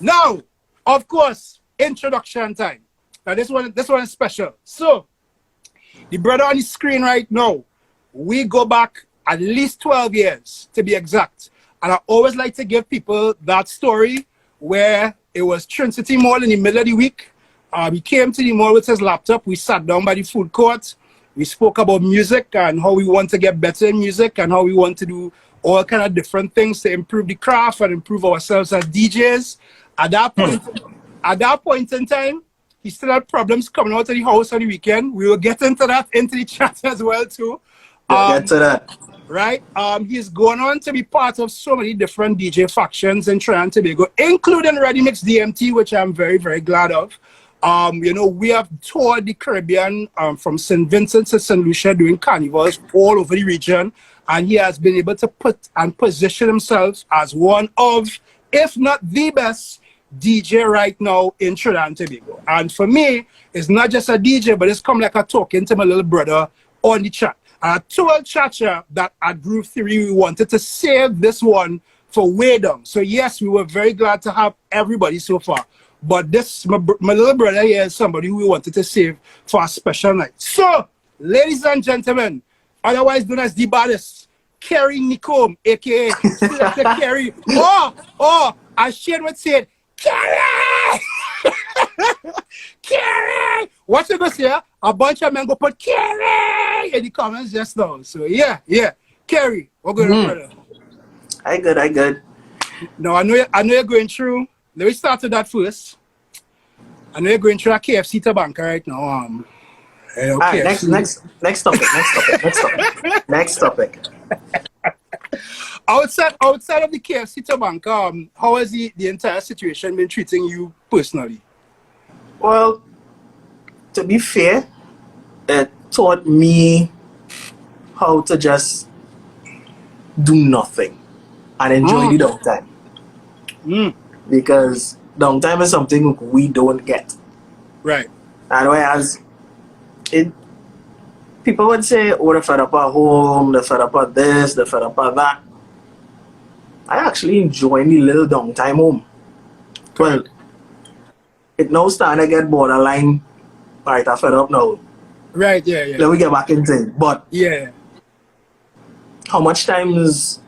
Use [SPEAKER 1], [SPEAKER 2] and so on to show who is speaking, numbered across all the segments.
[SPEAKER 1] Now, of course, introduction time. Now this one is special. So, the brother on the screen right now, we go back at least 12 years to be exact. And I always like to give people that story where it was Trinity Mall in the middle of the week. He came to the mall with his laptop. We sat down by the food court. We spoke about music and how we want to get better in music and how we want to do all kind of different things to improve the craft and improve ourselves as DJs. At that point in time, he still had problems coming out of the house on the weekend. We will get into that into the chat as well too.
[SPEAKER 2] Get to that.
[SPEAKER 1] Right? He's going on to be part of so many different DJ factions in Trinidad and Tobago, including Redymix DMT, which I'm very, very glad of. You know, we have toured the Caribbean from St. Vincent to St. Lucia doing carnivals all over the region. And he has been able to put and position himself as one of, if not the best DJ right now in Trinidad and Tobago. And for me, it's not just a DJ, but it's come like a talking to my little brother on the chat. And I told Chacha that at Group 3, we wanted to save this one for way down. So yes, we were very glad to have everybody so far. But this, my little brother here is somebody who we wanted to save for a special night. So, ladies and gentlemen, otherwise known as the baddest, Kerry Nicom, aka Selectah Kerry. As Shane would say, Kerry! Kerry! What you gonna say? A bunch of men go put Kerry in the comments just now. So yeah. Kerry, what going on, brother?
[SPEAKER 2] I good.
[SPEAKER 1] No, I know you're going through. Let me start with that first. I know you're going through a KFC to bank right now.
[SPEAKER 2] Right, next topic. Next topic.
[SPEAKER 1] Outside of the KFC to bank, how has the entire situation been treating you personally?
[SPEAKER 2] Well, to be fair, it taught me how to just do nothing and enjoy the downtime. Because downtime is something we don't get.
[SPEAKER 1] Right.
[SPEAKER 2] And whereas people would say, oh, they're fed up at home, they're fed up at this, they're fed up at that. I actually enjoy the little downtime home. Well, it now starting to get borderline. Alright, I'm fed up now.
[SPEAKER 1] Right, yeah.
[SPEAKER 2] Let me get back into it. But
[SPEAKER 1] yeah,
[SPEAKER 2] how much times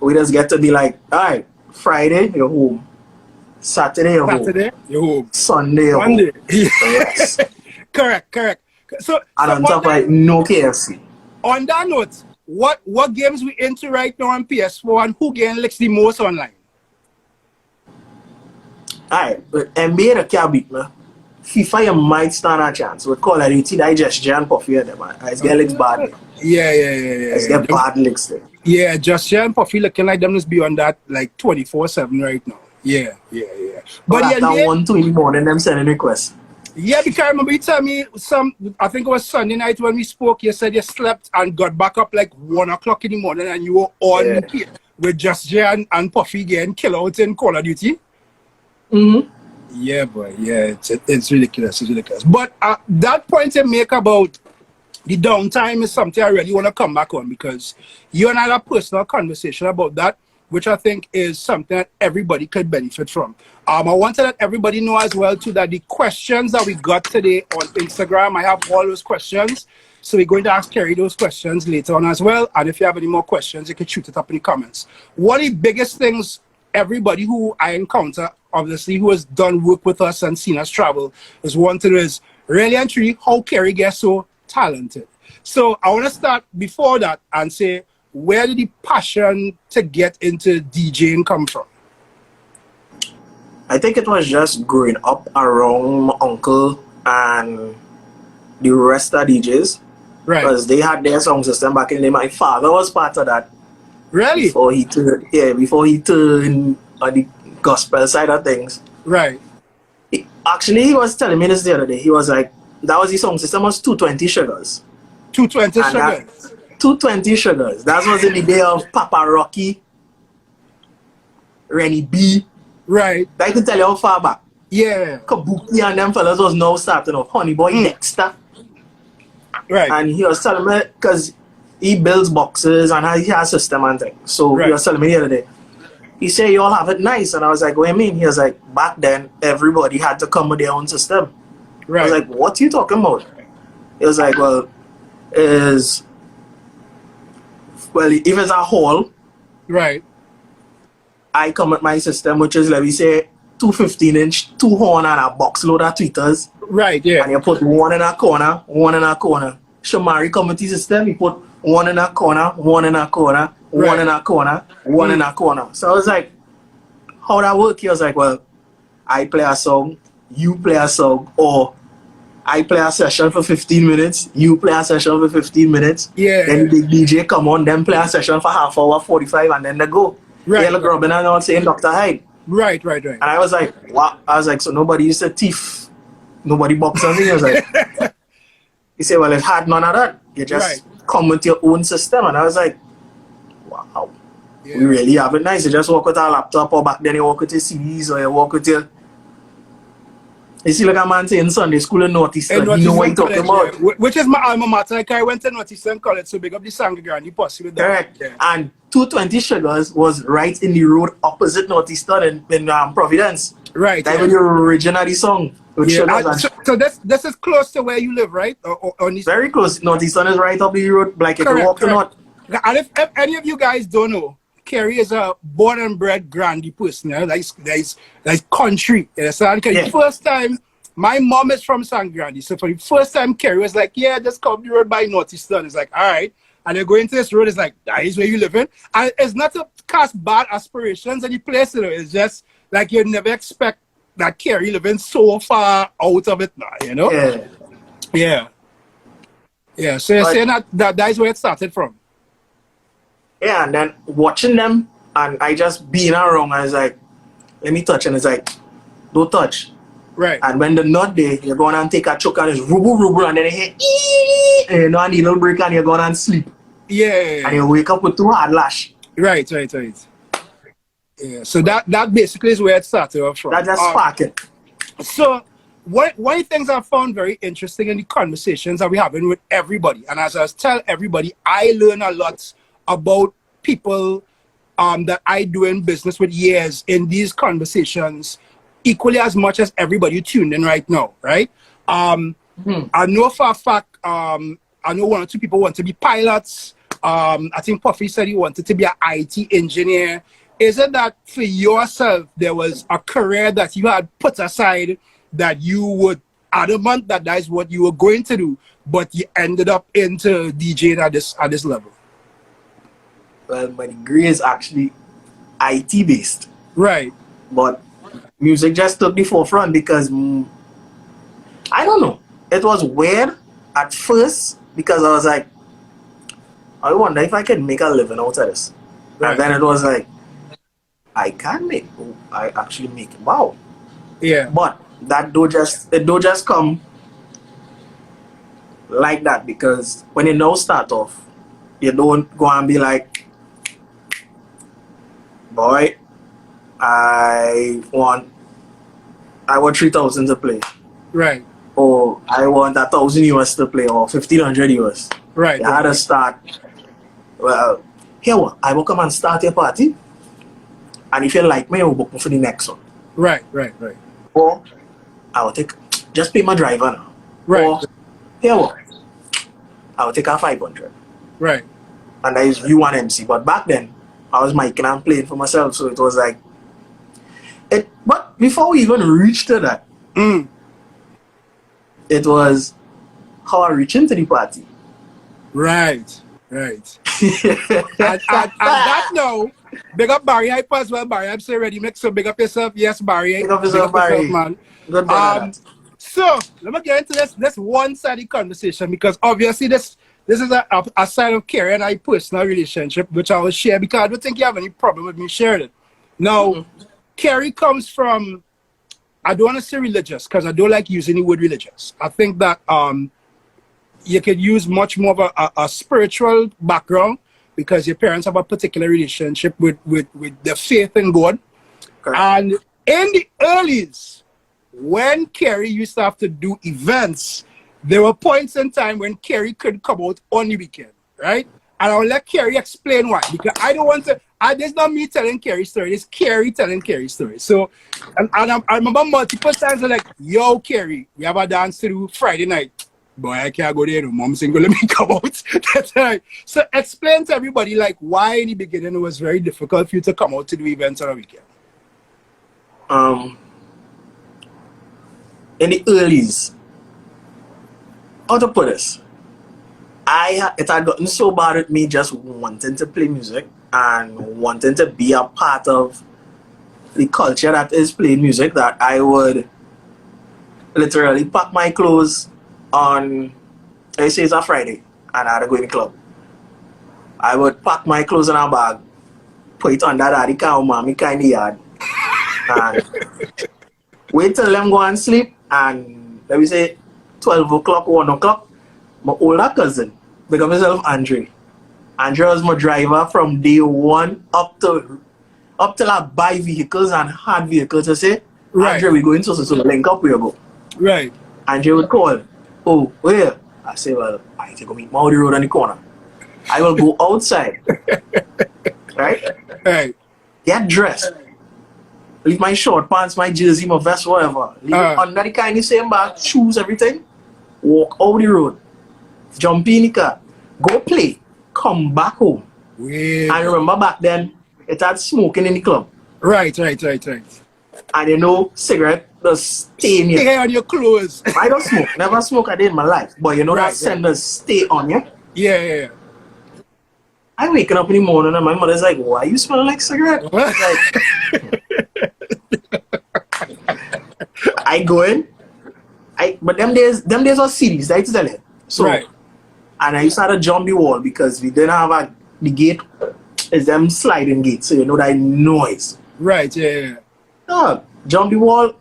[SPEAKER 2] we just get to be like, alright, Friday, you're home. Saturday, you're home. Sunday, you're home. Yes.
[SPEAKER 1] Correct. So
[SPEAKER 2] on top of it, no KFC.
[SPEAKER 1] On that note, what games we into right now on PS4 and who getting licks the most online?
[SPEAKER 2] Alright, but NBA the can't beat me. FIFA you might stand a chance. With Call of Duty, I just Jan Puffy there, man. It's get licks bad.
[SPEAKER 1] Yeah.
[SPEAKER 2] It's get bad licks there.
[SPEAKER 1] Yeah, just Jan Puffy looking like them just be on that like 24/7 right now. Yeah.
[SPEAKER 2] But after 1-2 in the morning, them sending requests.
[SPEAKER 1] Yeah, because I remember you tell me I think it was Sunday night when we spoke, you said you slept and got back up like 1 o'clock in the morning and you were on with Just Jan and Puffy getting killed out in Call of Duty. Yeah, boy. Yeah, it's ridiculous. But that point you make about the downtime is something I really want to come back on because you and I had a personal conversation about that, which I think is something that everybody could benefit from. I want to let everybody know as well too that the questions that we got today on Instagram, I have all those questions. So we're going to ask Kerry those questions later on as well. And if you have any more questions, you can shoot it up in the comments. One of the biggest things everybody who I encounter, obviously, who has done work with us and seen us travel, is wanted is really and truly how Kerry gets so talented. So I want to start before that and say, where did the passion to get into DJing come from?
[SPEAKER 2] I think it was just growing up around my uncle and the rest of DJs. Right. Because they had their sound system back in the day. My father was part of that.
[SPEAKER 1] Really?
[SPEAKER 2] Before he turned on the gospel side of things.
[SPEAKER 1] Right.
[SPEAKER 2] He was telling me this the other day. He was like, that was his sound system was 220 sugars.
[SPEAKER 1] 220 sugars?
[SPEAKER 2] 220 sugars. That was in the day of Papa Rocky, Rennie B.
[SPEAKER 1] Right.
[SPEAKER 2] I can tell you how far back.
[SPEAKER 1] Yeah.
[SPEAKER 2] Kabuki and them fellas was now starting off. Honey Boy Dexter.
[SPEAKER 1] Right.
[SPEAKER 2] And he was telling me, because he builds boxes and he has a system and things. So he was telling me the other day, he said, you all have it nice. And I was like, what do you mean? He was like, back then, everybody had to come with their own system.
[SPEAKER 1] Right.
[SPEAKER 2] I was like, what are you talking about? He was like, well, if it's a hall,
[SPEAKER 1] right,
[SPEAKER 2] I come with my system, which is, let me say, 2 2 horn and a box load of tweeters.
[SPEAKER 1] right, yeah.
[SPEAKER 2] And you put one in a corner, one in a corner. Shomari come with his system, he put one in a corner, one in a corner,
[SPEAKER 1] Right.
[SPEAKER 2] one in a corner, one in a corner. So I was like, how that work? He was like, well, I play a song, you play a song, or I play a session for 15 minutes, you play a session for 15 minutes.
[SPEAKER 1] Yeah.
[SPEAKER 2] Then the DJ come on, then play a session for half hour, 45, and then they go.
[SPEAKER 1] Right.
[SPEAKER 2] They're grubbing and all saying Dr. Hyde.
[SPEAKER 1] Right.
[SPEAKER 2] And I was like, what? I was like, so nobody used to thief, nobody box on me. I was like, he said, well, it had none of that. You just come with your own system. And I was like, wow, we really have it nice. You just walk with a laptop, or back then you walk with your CDs, or you walk with your... You see like a man saying Sunday school in Northeastern, you know what you're talking about.
[SPEAKER 1] Yeah. Which is my alma mater. Like I went to Northeastern College, so big up the Sangre and the posse with that.
[SPEAKER 2] Correct.
[SPEAKER 1] Yeah.
[SPEAKER 2] And 220 Sugars was right in the road opposite Northeastern in Providence.
[SPEAKER 1] Right.
[SPEAKER 2] That was the original song.
[SPEAKER 1] Yeah. So this is close to where you live, right?
[SPEAKER 2] Very close. Northeastern is right up the road. Like you can walk to North.
[SPEAKER 1] And if any of you guys don't know, Kerry is a born and bred Grandy person. You know? That's country. You understand? The first time, my mom is from San Grandy. So for the first time, Kerry was like, yeah, just come the road by Northeastern. It's like, all right. And they go into this road, it's like, that is where you live in. And it's not to cast bad aspirations in the place, you know. It's just like you never expect that Kerry living so far out of it now, you know? Yeah. So you're saying that is where it started from.
[SPEAKER 2] Yeah, and then watching them, and I just being around, I was like, let me touch, and it's like, don't touch.
[SPEAKER 1] Right.
[SPEAKER 2] And when the nut there, you're going and take a choke and it's rubu, and then you hear, ee, and you know, a needle break, and you're going and sleep.
[SPEAKER 1] Yeah.
[SPEAKER 2] And you wake up with 2 hard lash.
[SPEAKER 1] Right. Yeah, so that basically is where it started off from.
[SPEAKER 2] That just sparked it.
[SPEAKER 1] So one of the things I found very interesting in the conversations that we're having with everybody, and as I tell everybody, I learn a lot about people that I doing business with years in these conversations, equally as much as everybody tuned in right now, right? I know for a fact, I know 1 or 2 people want to be pilots. I think Puffy said he wanted to be an IT engineer. Is it that for yourself, there was a career that you had put aside that you would adamant that is what you were going to do, but you ended up into DJing at this level?
[SPEAKER 2] Well, my degree is actually IT based.
[SPEAKER 1] Right.
[SPEAKER 2] But music just took the forefront because, I don't know. It was weird at first because I was like, I wonder if I can make a living out of this. Right. And then it was like, I actually make it. Wow.
[SPEAKER 1] Yeah.
[SPEAKER 2] But it don't just come like that, because when you now start off, you don't go and be like, boy, I want 3,000 to play.
[SPEAKER 1] Right.
[SPEAKER 2] Or I want 1,000 US to play, or 1,500 US.
[SPEAKER 1] Right.
[SPEAKER 2] You had to start, well, here what? I will come and start your party. And if you like me, I will book me for the next one.
[SPEAKER 1] Right.
[SPEAKER 2] Or I will just pay my driver now.
[SPEAKER 1] Right.
[SPEAKER 2] Or here what? I will take a 500.
[SPEAKER 1] Right.
[SPEAKER 2] And that is you and MC. But back then, I was micing and playing for myself, so it was like it. But before we even reached to that, it was how I reached into the party.
[SPEAKER 1] Right. and that now, big up Barry Hype as well. Barry Hype say Redymix, so big up yourself. Yes, Barry.
[SPEAKER 2] Big up yourself, Barry.
[SPEAKER 1] Man.
[SPEAKER 2] Good
[SPEAKER 1] so let me get into this one-sided conversation, because obviously this is a side of Kerry and I personal relationship, which I will share because I don't think you have any problem with me sharing it. Now, Kerry comes from, I don't want to say religious because I don't like using the word religious. I think that you could use much more of a spiritual background because your parents have a particular relationship with the faith in God. Okay. And in the earlies, when Kerry used to have to do events, there were points in time when Kerry could come out on the weekend, right? And I'll let Kerry explain why, because I don't want This not me telling Kerry's story. It's Kerry telling Kerry's story. So, I remember multiple times, like, yo, Kerry, we have a dance to do Friday night. Boy, I can't go there. No, mom saying, let me come out. That's right. So, explain to everybody, like, why in the beginning it was very difficult for you to come out to do events on a weekend.
[SPEAKER 2] In the earlys, how to put this? It had gotten so bad at me just wanting to play music and wanting to be a part of the culture that is playing music that I would literally pack my clothes on, let's say it's a Friday and I had to go in the club. I would pack my clothes in a bag, put it under the car, mommy kind of yard, and wait till them go and sleep, and let me say 12 o'clock, 1 o'clock, my older cousin, because myself Andre. Andre was my driver from day one up till I buy vehicles and had vehicles to say, right. Andre, we going so link up, we go.
[SPEAKER 1] Right.
[SPEAKER 2] Andre would call, oh, where? I say, well, I need to go meet Maudi Road on the corner. I will go outside. Right?
[SPEAKER 1] Right.
[SPEAKER 2] Get dressed. Leave my short pants, my jersey, my vest, whatever. Leave it under the kind of same bag, shoes, everything. Walk out the road. Jump in the car. Go play. Come back home.
[SPEAKER 1] Weird.
[SPEAKER 2] And remember back then, it had smoking in the club.
[SPEAKER 1] Right.
[SPEAKER 2] And you know, cigarette does stay in you.
[SPEAKER 1] Stay on your clothes.
[SPEAKER 2] I don't smoke. Never smoke a day in my life. But you know that scent does stay on you.
[SPEAKER 1] Yeah.
[SPEAKER 2] I waking up in the morning and my mother's like, why you smell like cigarette? Like, I go in. But them days were serious, I tell you. So,
[SPEAKER 1] right.
[SPEAKER 2] And I used to have to jump the wall because we didn't have the gate. It's them sliding gates, so you know that noise.
[SPEAKER 1] Right, yeah.
[SPEAKER 2] Jump the wall.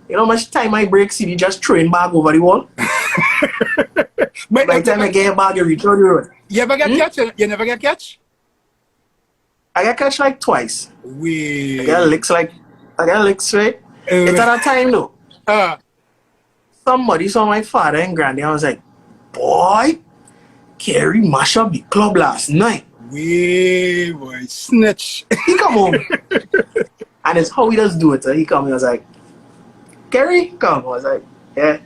[SPEAKER 2] You know how much time I break city just throwing bag over the wall? By the time I get a bag, you reach on the road.
[SPEAKER 1] You ever get catch? You never get catch?
[SPEAKER 2] I got catch like twice.
[SPEAKER 1] Weird.
[SPEAKER 2] I got licked straight. It's at a time though. Somebody saw my father and granny. I was like, boy, Kerry mash up the club last night.
[SPEAKER 1] Wee boy, snitch.
[SPEAKER 2] He come home. And it's how he does do it. So he come, he was like, Kerry, come. I was like, yeah.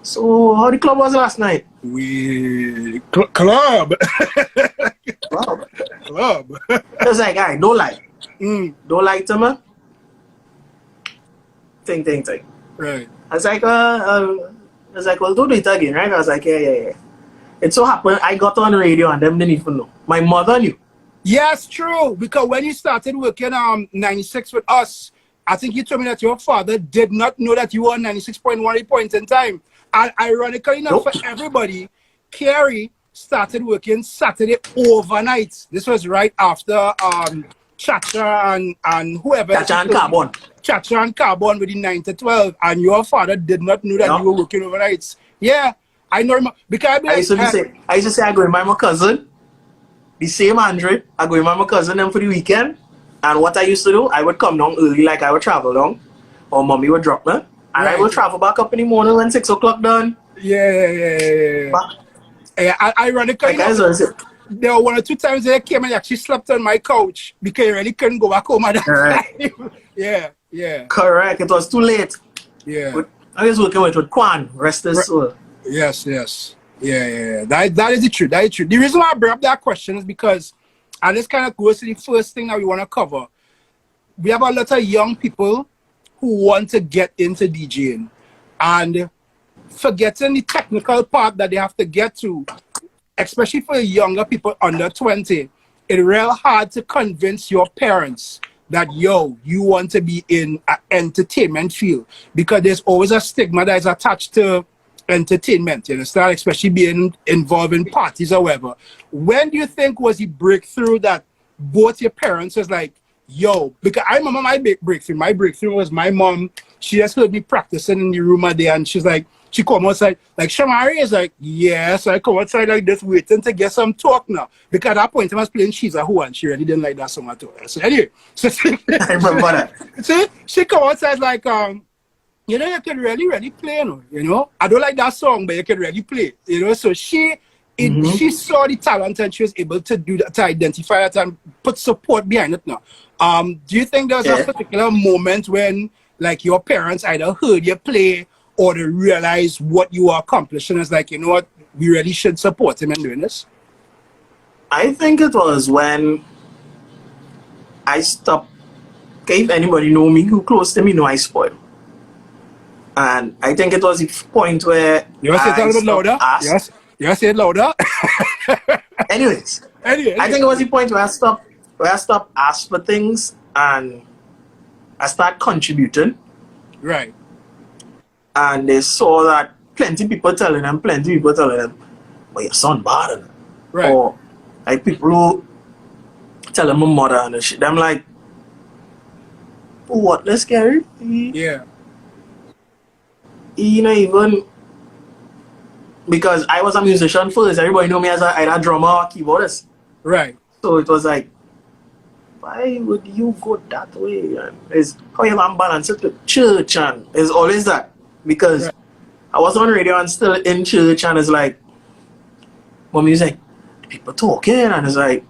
[SPEAKER 2] So how the club was last night?
[SPEAKER 1] We club. Club.
[SPEAKER 2] I was like, alright, don't lie. Don't lie to me. Think.
[SPEAKER 1] Right.
[SPEAKER 2] I was like, well, don't do it again, right? I was like, yeah. It so happened I got on the radio and them didn't even know. My mother knew. Yes,
[SPEAKER 1] true. Because when you started working 96 with us, I think you told me that your father did not know that you were on 96.1 points in time. And ironically enough, for everybody, Kerry started working Saturday overnight. This was right after Chacha and whoever.
[SPEAKER 2] Chacha and Carbon.
[SPEAKER 1] Chacha and Carbon with the 9 to 12. And your father did not know that you were working overnights. Yeah, I know. Because I used to say I go with my cousin, the same Andre. I go with my cousin them for the weekend. And what I used to do, I would come down early, like I would travel down. Or mommy would drop me. And I will travel back up in the morning when 6 o'clock done. Yeah. Ironically, there were 1 or 2 times they came and actually slept on my couch because I really couldn't go back home at that time. Yeah. Correct. It was too late. Yeah. But I was working with Kwan, rest his soul. Yes. Yeah. That is the truth. The reason why I bring up that question is because, and this kind of goes to the first thing that we want to cover. We have a lot of young people who want to get into DJing and forgetting the technical part that they have to get to, especially for younger people under 20. It's real hard to convince your parents that, you want to be in an entertainment field because there's always a stigma that is attached to entertainment, you understand, especially being involved in parties or whatever. When do you think was the breakthrough that both your parents was like, because I remember my breakthrough. My breakthrough was my mom. She just heard me practicing in the room a day, and she's like, she come outside, like, Shomari is like, yes, I come outside like this, waiting to get some talk now. Because at that point, I was playing She's a Who, and she really didn't like that song at all. So anyway, I remember that. She come outside like, you can really play, I don't like that song, but you can really play, So she she saw the talent and she was able to do that, to identify that and put support behind it now. Do you think there was a particular moment when like your parents either heard you play or they realized what you are accomplishing is like, you know what, we really should support him in doing this?
[SPEAKER 2] I think it was when I stopped. Okay, if anybody know me who close to me know I spoil. And I think it was the point where
[SPEAKER 1] you want to say it a little bit louder? Yes. You want to say it louder?
[SPEAKER 2] Anyways.
[SPEAKER 1] Anyway.
[SPEAKER 2] I think it was the point where I stopped asking for things and I started contributing.
[SPEAKER 1] Right.
[SPEAKER 2] And they saw that plenty people telling them, well, your son bad.
[SPEAKER 1] Right.
[SPEAKER 2] Or like people who tell them my mother and shit. I'm like, what, let's Kerry?
[SPEAKER 1] Yeah.
[SPEAKER 2] You know, even because I was a musician first, everybody know me as either drummer or keyboardist.
[SPEAKER 1] Right.
[SPEAKER 2] So it was like, why would you go that way? And it's how you can balance it with church, and it's always that. Because I was on radio and still in church, and it's like, mommy is like, people talking, and it's like.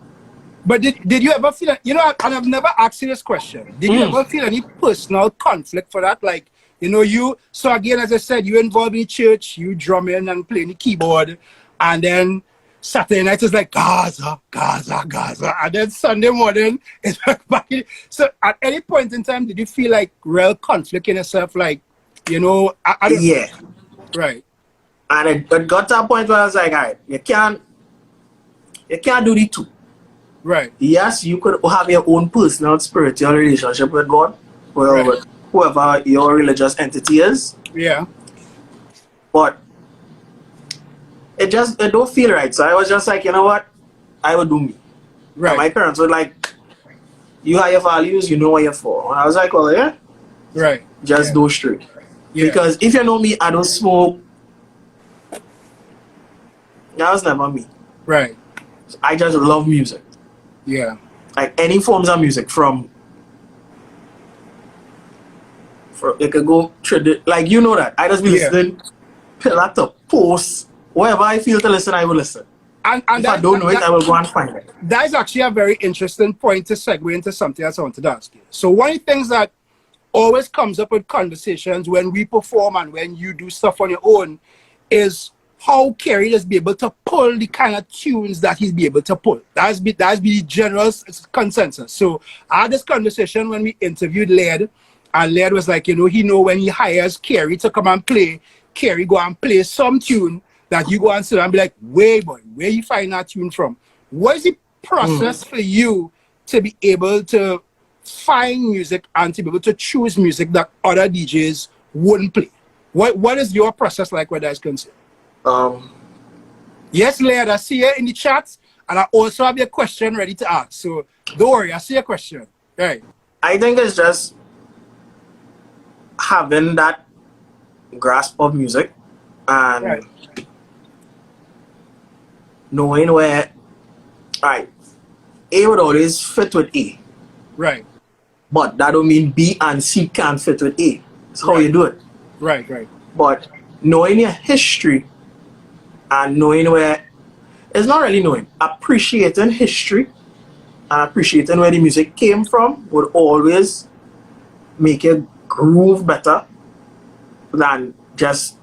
[SPEAKER 1] But did you ever feel, you know, and I've never asked you this question, did you ever feel any personal conflict for that? Like, you know, so again, as I said, you involved in church, you drumming and playing the keyboard, and then Saturday night is like Gaza, and then Sunday morning it's back in. So at any point in time, did you feel like real conflict in yourself? Like, you know, I don't know. Right.
[SPEAKER 2] And it got to a point where I was like, all right, you can't do the two.
[SPEAKER 1] Right.
[SPEAKER 2] Yes, you could have your own personal spiritual relationship with God, or with whoever your religious entity is.
[SPEAKER 1] Yeah.
[SPEAKER 2] But it don't feel right. So I was just like, you know what? I would do me. Right. And my parents were like, you have your values, you know what you're for. And I was like, well, yeah.
[SPEAKER 1] Right.
[SPEAKER 2] Just go straight. Yeah. Because if you know me, I don't smoke. That was never me.
[SPEAKER 1] Right.
[SPEAKER 2] I just love music.
[SPEAKER 1] Yeah.
[SPEAKER 2] Like any forms of music it could go like, you know that. I just be listening pillar to post. Wherever I feel to listen, I will listen. And if I don't know it, I will go and find it.
[SPEAKER 1] That is actually a very interesting point to segue into something else I wanted to ask you. So one of the things that always comes up with conversations when we perform and when you do stuff on your own is how Kerry is be able to pull the kind of tunes that he's be able to pull. That's be the general consensus. So I had this conversation when we interviewed Laird, and Laird was like, you know, he know when he hires Kerry to come and play, Kerry go and play some tune that you go and sit and be like, wait, boy, where you find that tune from? What is the process for you to be able to find music and to be able to choose music that other DJs wouldn't play? What is your process like where that is concerned? Yes, Laird, I see you in the chat, and I also have your question ready to ask. So don't worry, I see your question. Right.
[SPEAKER 2] I think it's just having that grasp of music and knowing where, right, A would always fit with A.
[SPEAKER 1] Right.
[SPEAKER 2] But that don't mean B and C can't fit with A. It's how you do it.
[SPEAKER 1] Right, right.
[SPEAKER 2] But knowing your history and knowing where, it's not really knowing, appreciating history and appreciating where the music came from would always make it groove better than just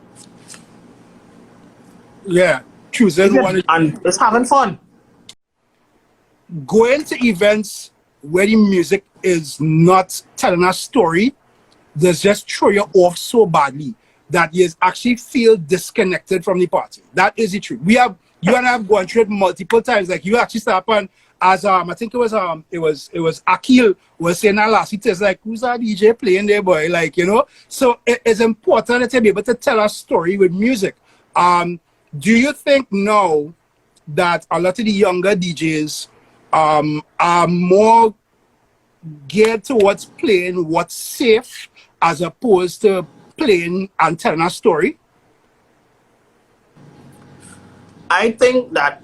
[SPEAKER 1] choosing one
[SPEAKER 2] and just having fun.
[SPEAKER 1] Going to events where the music is not telling a story does just throw you off so badly that you actually feel disconnected from the party. That is the truth. You and I have gone through it multiple times. Like you actually start up, and as I think it was Akil was saying that last week, it's like, who's that DJ playing there, boy? Like, you know, so it's important to be able to tell a story with music. Do you think now that a lot of the younger DJs are more geared towards playing what's safe as opposed to playing and telling a story?
[SPEAKER 2] I think that,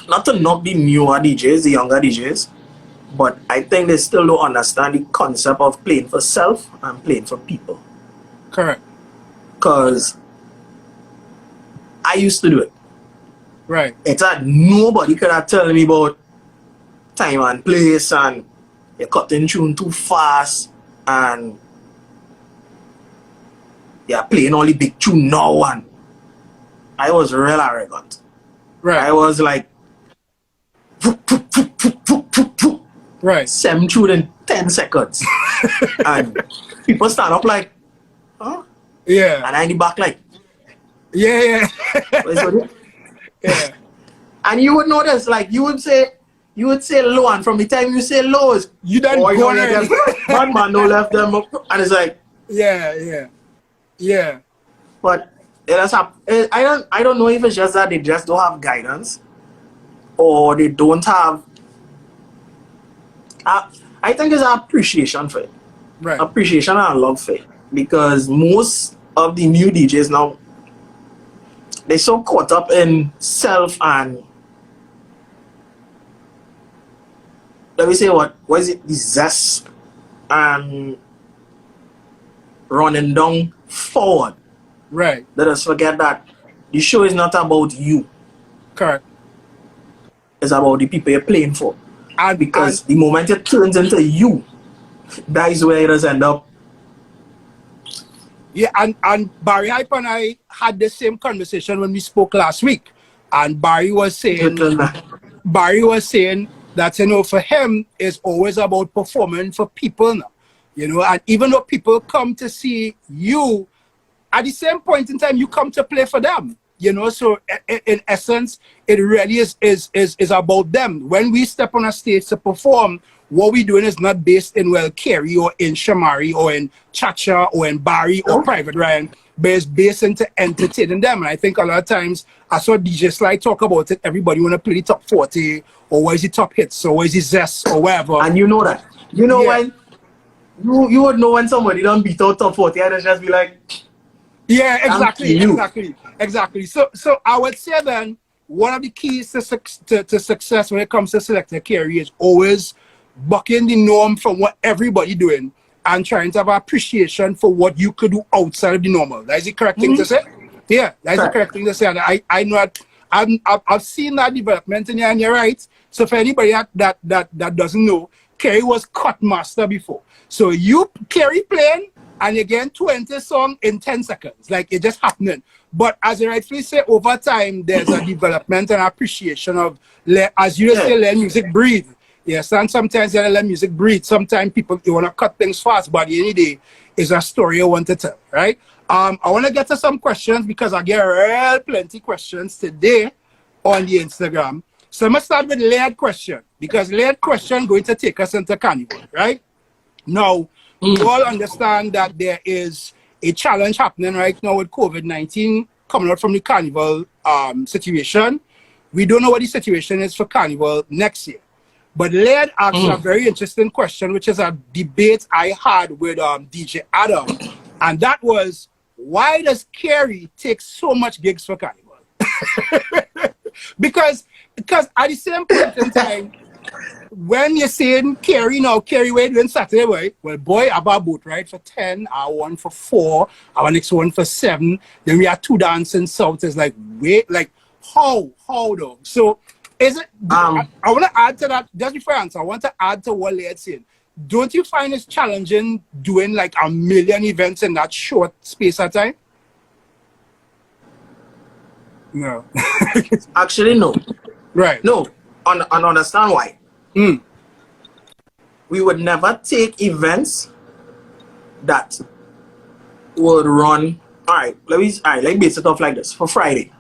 [SPEAKER 2] not to knock the newer DJs, the younger DJs, but I think they still don't understand the concept of playing for self and playing for people.
[SPEAKER 1] Correct.
[SPEAKER 2] Because I used to do it.
[SPEAKER 1] Right.
[SPEAKER 2] It's that nobody could have told me about time and place and you're cutting tune too fast and you're playing only big tune now, and I was real arrogant.
[SPEAKER 1] Right.
[SPEAKER 2] I was like,
[SPEAKER 1] right.
[SPEAKER 2] 7 tune in 10 seconds. And people stand up like, huh?
[SPEAKER 1] Yeah.
[SPEAKER 2] And I in the back like,
[SPEAKER 1] yeah. Yeah.
[SPEAKER 2] And you would notice, like, you would say low, and from the time you say low,
[SPEAKER 1] you done
[SPEAKER 2] oh,
[SPEAKER 1] gone already.
[SPEAKER 2] Bad man no left them up, and it's like,
[SPEAKER 1] yeah.
[SPEAKER 2] But it has I don't know if it's just that they just don't have guidance, or they don't have. I think it's appreciation for it,
[SPEAKER 1] right?
[SPEAKER 2] Appreciation and love for it, because most of the new DJs now, they're so caught up in self and, let me say, what is it, the zest and running down forward.
[SPEAKER 1] Right.
[SPEAKER 2] Let us forget that the show is not about you.
[SPEAKER 1] Correct.
[SPEAKER 2] It's about the people you're playing for. And because the moment it turns into you, that is where it does end up.
[SPEAKER 1] Yeah, and Barry Hype and I had the same conversation when we spoke last week. And Barry was saying that, you know, for him, it's always about performing for people now. You know, and even though people come to see you, at the same point in time, you come to play for them. You know, so in essence, it really is about them. When we step on a stage to perform, what we're doing is not based in, well, Kerry or in Shomari or in Chacha or in Barry or Private Ryan, but it's based into entertaining them. And I think a lot of times, I saw DJ Sly talk about it, everybody want to play the top 40, or what is the top hits, or what is the zest, or whatever.
[SPEAKER 2] And you know that. You know when, you would know when somebody don't beat out top 40, and just be like,
[SPEAKER 1] yeah, exactly. So I would say then, one of the keys to success when it comes to Selectah Kerry is always bucking the norm from what everybody doing and trying to have appreciation for what you could do outside of the normal. That is the correct thing to say? Yeah, that is the correct thing to say. And I know that I've seen that development in you, and you're right. So for anybody that doesn't know, Kerry was cut master before. So you Kerry playing and again 20 songs in 10 seconds. Like, it just happening. But as you rightfully say, over time, there's a development and appreciation of, as you say, let music breathe. Yes, and sometimes you let music breathe. Sometimes people, you want to cut things fast, but at the end of the day, it's a story you want to tell, right? I want to get to some questions because I get real plenty questions today on the Instagram. So I'm going to start with layered question, because layered question going to take us into carnival, right? Now, we all understand that there is a challenge happening right now with COVID-19 coming out from the carnival situation. We don't know what the situation is for carnival next year. But Laird asked a very interesting question, which is a debate I had with DJ Adam. And that was, why does Kerry take so much gigs for carnival? because at the same point in time, when you're saying Kerry now, Kerry, we're doing Saturday, right? Well, boy, I bought boat, right? For 10, our one for 4, our next one for 7. Then we have 2 dancing south. It's like, wait, like, how though? So, is it, I want to add to that, just before I answer, I want to add to what Laird said. Don't you find it challenging doing like 1 million events in that short space of time? No.
[SPEAKER 2] Actually, no.
[SPEAKER 1] Right.
[SPEAKER 2] No. And understand why. We would never take events that would run. Alright, let's base it off like this. For Friday,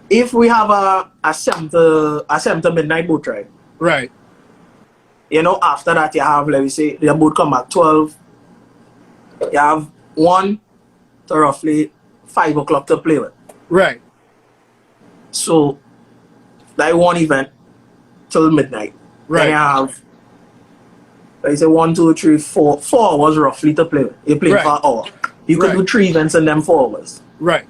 [SPEAKER 2] if we have a 7 to midnight boat ride,
[SPEAKER 1] right?
[SPEAKER 2] You know, after that you have, let me say, the boat come at 12. You have 1 to roughly 5 o'clock to play with.
[SPEAKER 1] Right.
[SPEAKER 2] So that one event till midnight.
[SPEAKER 1] Right.
[SPEAKER 2] Then you have, like I say, 1, 2, 3, 4 hours roughly to play with. You play for an hour. You could do 3 events in them 4 hours.
[SPEAKER 1] Right.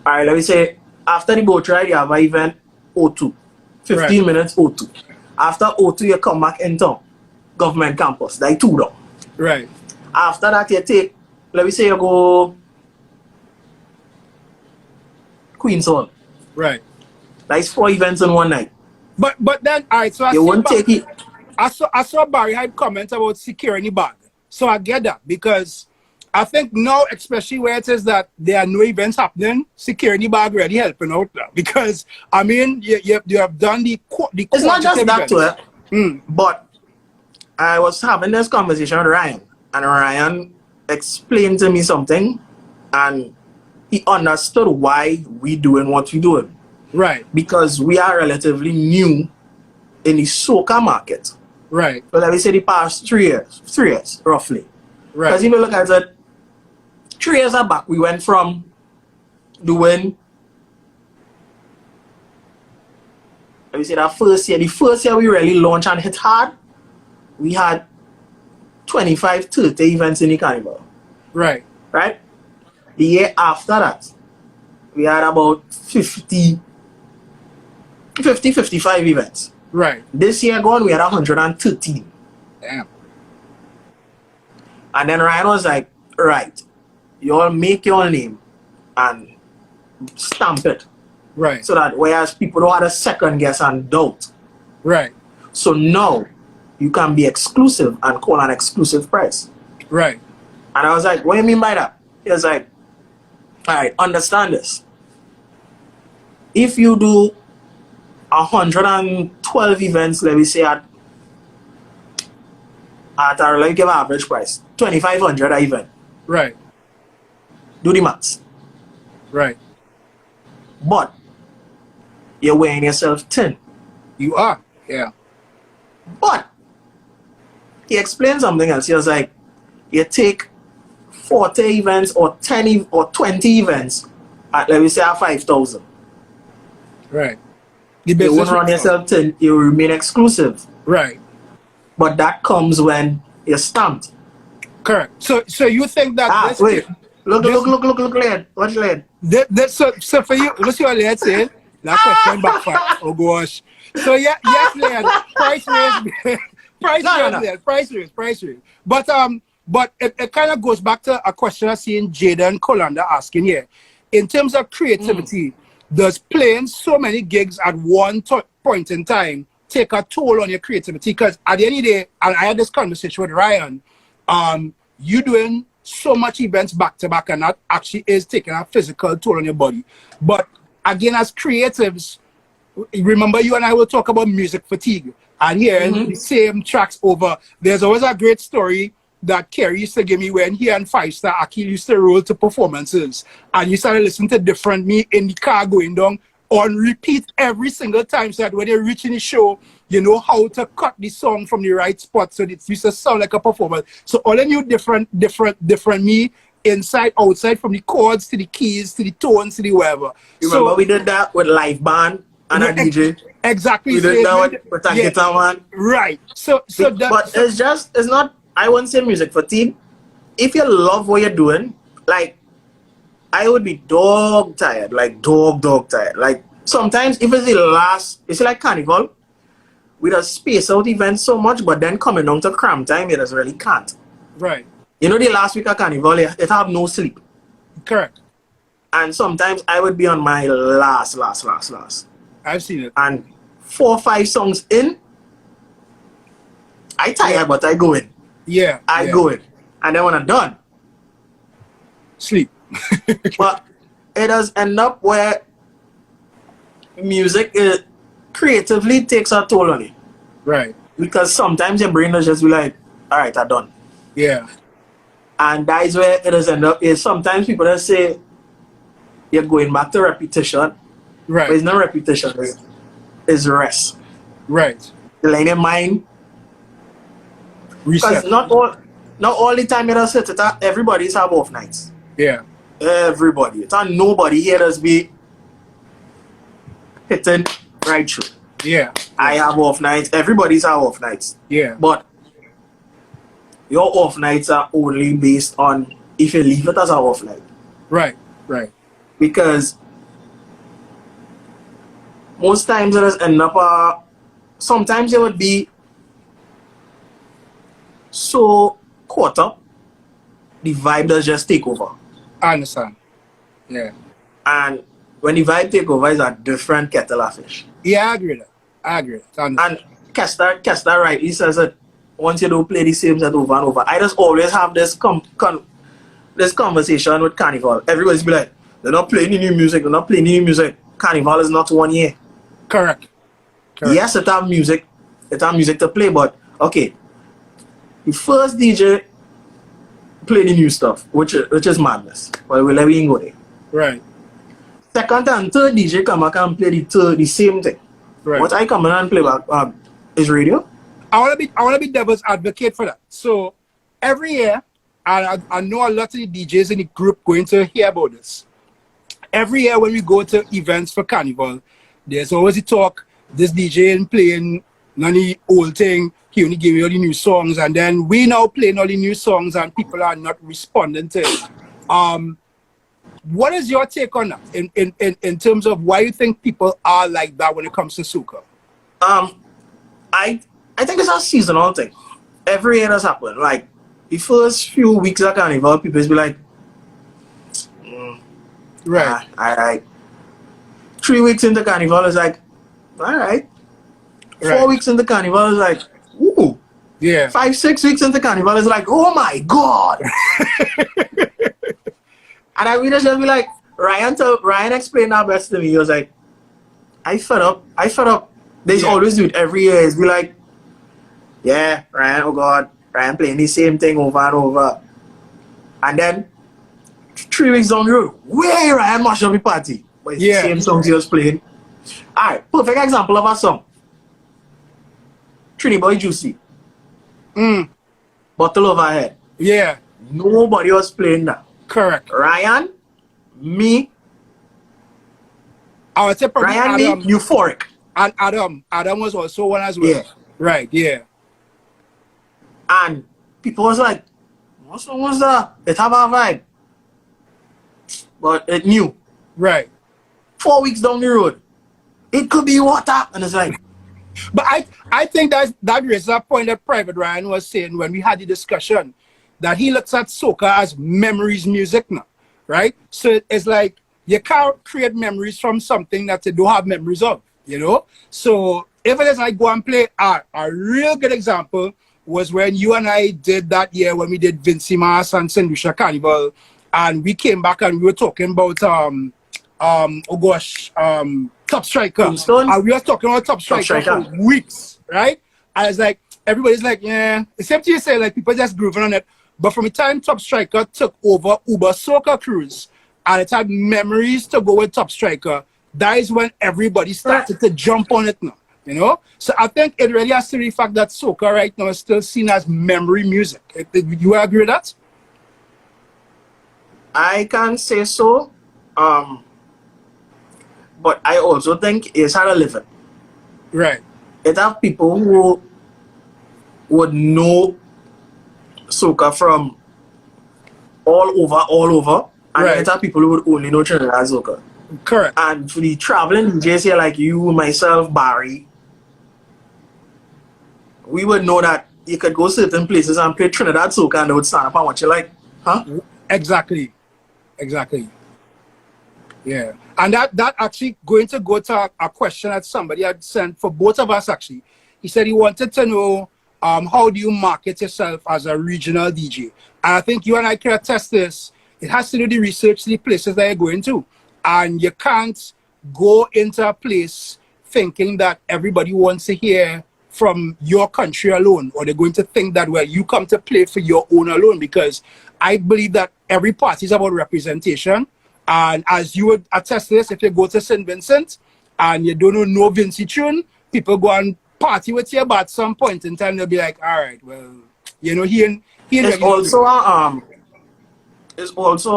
[SPEAKER 2] Alright, let me say, after the boat ride, you have an event O2. 15 minutes O2. After O2, you come back in town. Government campus. Like 2 down.
[SPEAKER 1] Right.
[SPEAKER 2] After that, you take, let me say you go Queen's Hall.
[SPEAKER 1] Right.
[SPEAKER 2] That's 4 events in one night.
[SPEAKER 1] But then, all right, so
[SPEAKER 2] You won't take it.
[SPEAKER 1] I saw Barry had comments about securing the bag. So I get that because I think now, especially where it says that there are no events happening, securing the bag really helping out now. Because, I mean, you have done the
[SPEAKER 2] It's not just that to it,
[SPEAKER 1] Mm.
[SPEAKER 2] but I was having this conversation with Ryan, and Ryan explained to me something, and he understood why we doing what we doing.
[SPEAKER 1] Right.
[SPEAKER 2] Because we are relatively new in the soca market.
[SPEAKER 1] Right.
[SPEAKER 2] So let me say the past 3 years, roughly.
[SPEAKER 1] Right.
[SPEAKER 2] Because if you look at it, 3 years back, we went from doing, let me say that the first year we really launched and hit hard, we had 25, 30 events in the carnival.
[SPEAKER 1] Right.
[SPEAKER 2] Right? The year after that, we had about 50, 55 events.
[SPEAKER 1] Right.
[SPEAKER 2] This year gone, we had 113.
[SPEAKER 1] Damn.
[SPEAKER 2] And then Ryan was like, right, you all make your name and stamp it.
[SPEAKER 1] Right.
[SPEAKER 2] So that whereas people don't have a second guess and doubt.
[SPEAKER 1] Right.
[SPEAKER 2] So now you can be exclusive and call an exclusive price.
[SPEAKER 1] Right.
[SPEAKER 2] And I was like, what do you mean by that? He was like, all right, understand this. If you do 112 events, let me say at a like average price, 2,500 a event.
[SPEAKER 1] Right.
[SPEAKER 2] Do the maths.
[SPEAKER 1] Right.
[SPEAKER 2] But you're weighing yourself thin.
[SPEAKER 1] You are. Yeah.
[SPEAKER 2] But he explained something else. He was like, you take 40 events or 10 or 20 events at, let me say, at 5,000.
[SPEAKER 1] Right.
[SPEAKER 2] You won't run yourself thin. You remain exclusive.
[SPEAKER 1] Right.
[SPEAKER 2] But that comes when you're stamped.
[SPEAKER 1] Correct. So you think that this
[SPEAKER 2] wait. Look, Lane. Watch Lane.
[SPEAKER 1] So for you, what's your lad saying? That question backfire. Oh gosh. So yeah, yes, Lane. Price raise. But it kind of goes back to a question I see in Jaden Colander asking here. In terms of creativity, does playing so many gigs at one point in time take a toll on your creativity? Because at the end of the day, and I had this conversation with Ryan, you doing so much events back to back, and that actually is taking a physical toll on your body. But again, as creatives, remember you and I will talk about music fatigue, and hearing the same tracks over. There's always a great story that Kerry used to give me when he and Five Star Aki used to roll to performances, and you started listening to different me in the car going down on repeat every single time, so that when you're reaching the show, you know how to cut the song from the right spot so it used to sound like a performance. So all of you different me, inside, outside, from the chords to the keys to the tones to the whatever.
[SPEAKER 2] Remember we did that with live band and a DJ?
[SPEAKER 1] Exactly.
[SPEAKER 2] We did that with a guitar man.
[SPEAKER 1] Right. But
[SPEAKER 2] it's not, I wouldn't say music fatigue. If you love what you're doing, like, I would be dog tired. Like, sometimes if it's the last, it's like carnival, we just space out events so much, but then coming down to cram time, you just really can't.
[SPEAKER 1] Right.
[SPEAKER 2] You know, the last week of carnival, it have no sleep.
[SPEAKER 1] Correct.
[SPEAKER 2] And sometimes I would be on my last.
[SPEAKER 1] I've seen it.
[SPEAKER 2] And 4 or 5 songs in, I tired, but I go in.
[SPEAKER 1] Yeah.
[SPEAKER 2] I go in. And then when I'm done,
[SPEAKER 1] sleep.
[SPEAKER 2] But it does end up where music creatively takes a toll on you.
[SPEAKER 1] Right.
[SPEAKER 2] Because sometimes your brain does just be like, all right, I'm done.
[SPEAKER 1] Yeah.
[SPEAKER 2] And that is where it does end up. Is sometimes people just say you're going back to repetition.
[SPEAKER 1] Right.
[SPEAKER 2] But it's not repetition, it's rest.
[SPEAKER 1] Right.
[SPEAKER 2] Letting your mind
[SPEAKER 1] reset.
[SPEAKER 2] Because not all the time you just sit, everybody's have off nights.
[SPEAKER 1] Yeah.
[SPEAKER 2] Everybody. It's not nobody here does be hitting right through.
[SPEAKER 1] Yeah.
[SPEAKER 2] I have off nights. Everybody's have off nights.
[SPEAKER 1] Yeah.
[SPEAKER 2] But your off nights are only based on if you leave it as an off night.
[SPEAKER 1] Right. Right.
[SPEAKER 2] Because most times it does end up sometimes it would be so caught up, the vibe does just take over.
[SPEAKER 1] I understand. Yeah.
[SPEAKER 2] And when the vibe take over, it's a different kettle of fish.
[SPEAKER 1] Yeah, I agree with that. I agree with that.
[SPEAKER 2] And Kester rightly says that once you don't play the same set over and over, I just always have this this conversation with Carnival. Everybody's be like, they're not playing any new music, they're not playing any new music. Carnival is not 1 year.
[SPEAKER 1] Correct.
[SPEAKER 2] Yes, it have music to play, but okay. The first DJ play the new stuff, which is madness. But we'll let me go there.
[SPEAKER 1] Right.
[SPEAKER 2] Second and third DJ come back and play the same thing.
[SPEAKER 1] Right.
[SPEAKER 2] What I come in and play back is radio.
[SPEAKER 1] I wanna be devil's advocate for that. So every year, and I know a lot of the DJs in the group going to hear about this. Every year when we go to events for Carnival, there's always the talk, this DJ ain't playing none of the old thing, he only gave me all the new songs, and then we now playing all the new songs and people are not responding to it. What is your take on that in terms of why you think people are like that when it comes to soca?
[SPEAKER 2] I think it's a seasonal thing. Every year does happen. Like the first few weeks of Carnival, people be like,
[SPEAKER 1] right.
[SPEAKER 2] All right. 3 weeks into Carnival is like, all right. 4 weeks into Carnival is like, ooh.
[SPEAKER 1] Yeah.
[SPEAKER 2] 5, 6 weeks into Carnival is like, oh my God. And I really just be like, Ryan explained that best to me. He was like, I fed up. They always do it every year. It's be like, yeah, Ryan, oh God, Ryan playing the same thing over and over. And then 3 weeks down the road, where Ryan mash up the party? But it's the same songs he was playing. Alright, perfect example of a song. Trini Boy Juicy. Bottle Overhead.
[SPEAKER 1] Yeah.
[SPEAKER 2] Nobody was playing that.
[SPEAKER 1] Correct.
[SPEAKER 2] Ryan, me.
[SPEAKER 1] I would say probably
[SPEAKER 2] Ryan,
[SPEAKER 1] Adam,
[SPEAKER 2] me, Euphoric.
[SPEAKER 1] And Adam was also one as well.
[SPEAKER 2] Yeah.
[SPEAKER 1] Right, yeah.
[SPEAKER 2] And people was like, what song was that? It have a vibe. But it knew.
[SPEAKER 1] Right.
[SPEAKER 2] 4 weeks down the road, it could be water. And it's like,
[SPEAKER 1] but I think that raises a point that Private Ryan was saying when we had the discussion, that he looks at soca as memories music now, right? So it's like you can't create memories from something that you don't have memories of, you know? So if it is like go and play a real good example was when you and I did that year when we did Vincy Mas and St. Lucia Carnival, and we came back and we were talking about Top Striker. And we were talking about Top Striker for weeks, right? And it's like everybody's like, yeah, except you say like people just grooving on it. But from the time Top Striker took over Uber Soca Cruise and it had memories to go with Top Striker, that is when everybody started to jump on it now, you know? So I think it really has to be the fact that soca right now is still seen as memory music. You agree with that?
[SPEAKER 2] I can say so. But I also think it's how to live it.
[SPEAKER 1] Right.
[SPEAKER 2] It have people who would know soca from all over, and it have people who would only know Trinidad soca.
[SPEAKER 1] Correct.
[SPEAKER 2] And for the traveling DJs here like you, myself, Barry, we would know that you could go certain places and play Trinidad soca and they would stand up and watch you like, huh?
[SPEAKER 1] Exactly. Yeah. And that actually going to go to a question that somebody had sent for both of us actually. He said he wanted to know how do you market yourself as a regional DJ? And I think you and I can attest this. It has to do with the research, the places that you're going to. And you can't go into a place thinking that everybody wants to hear from your country alone, or they're going to think that, well, you come to play for your own alone, because I believe that every party is about representation. And as you would attest to this, if you go to St. Vincent and you don't know no Vincy tune, people go and party with you, but at some point in time they'll be like, all right, well, you know, it's
[SPEAKER 2] also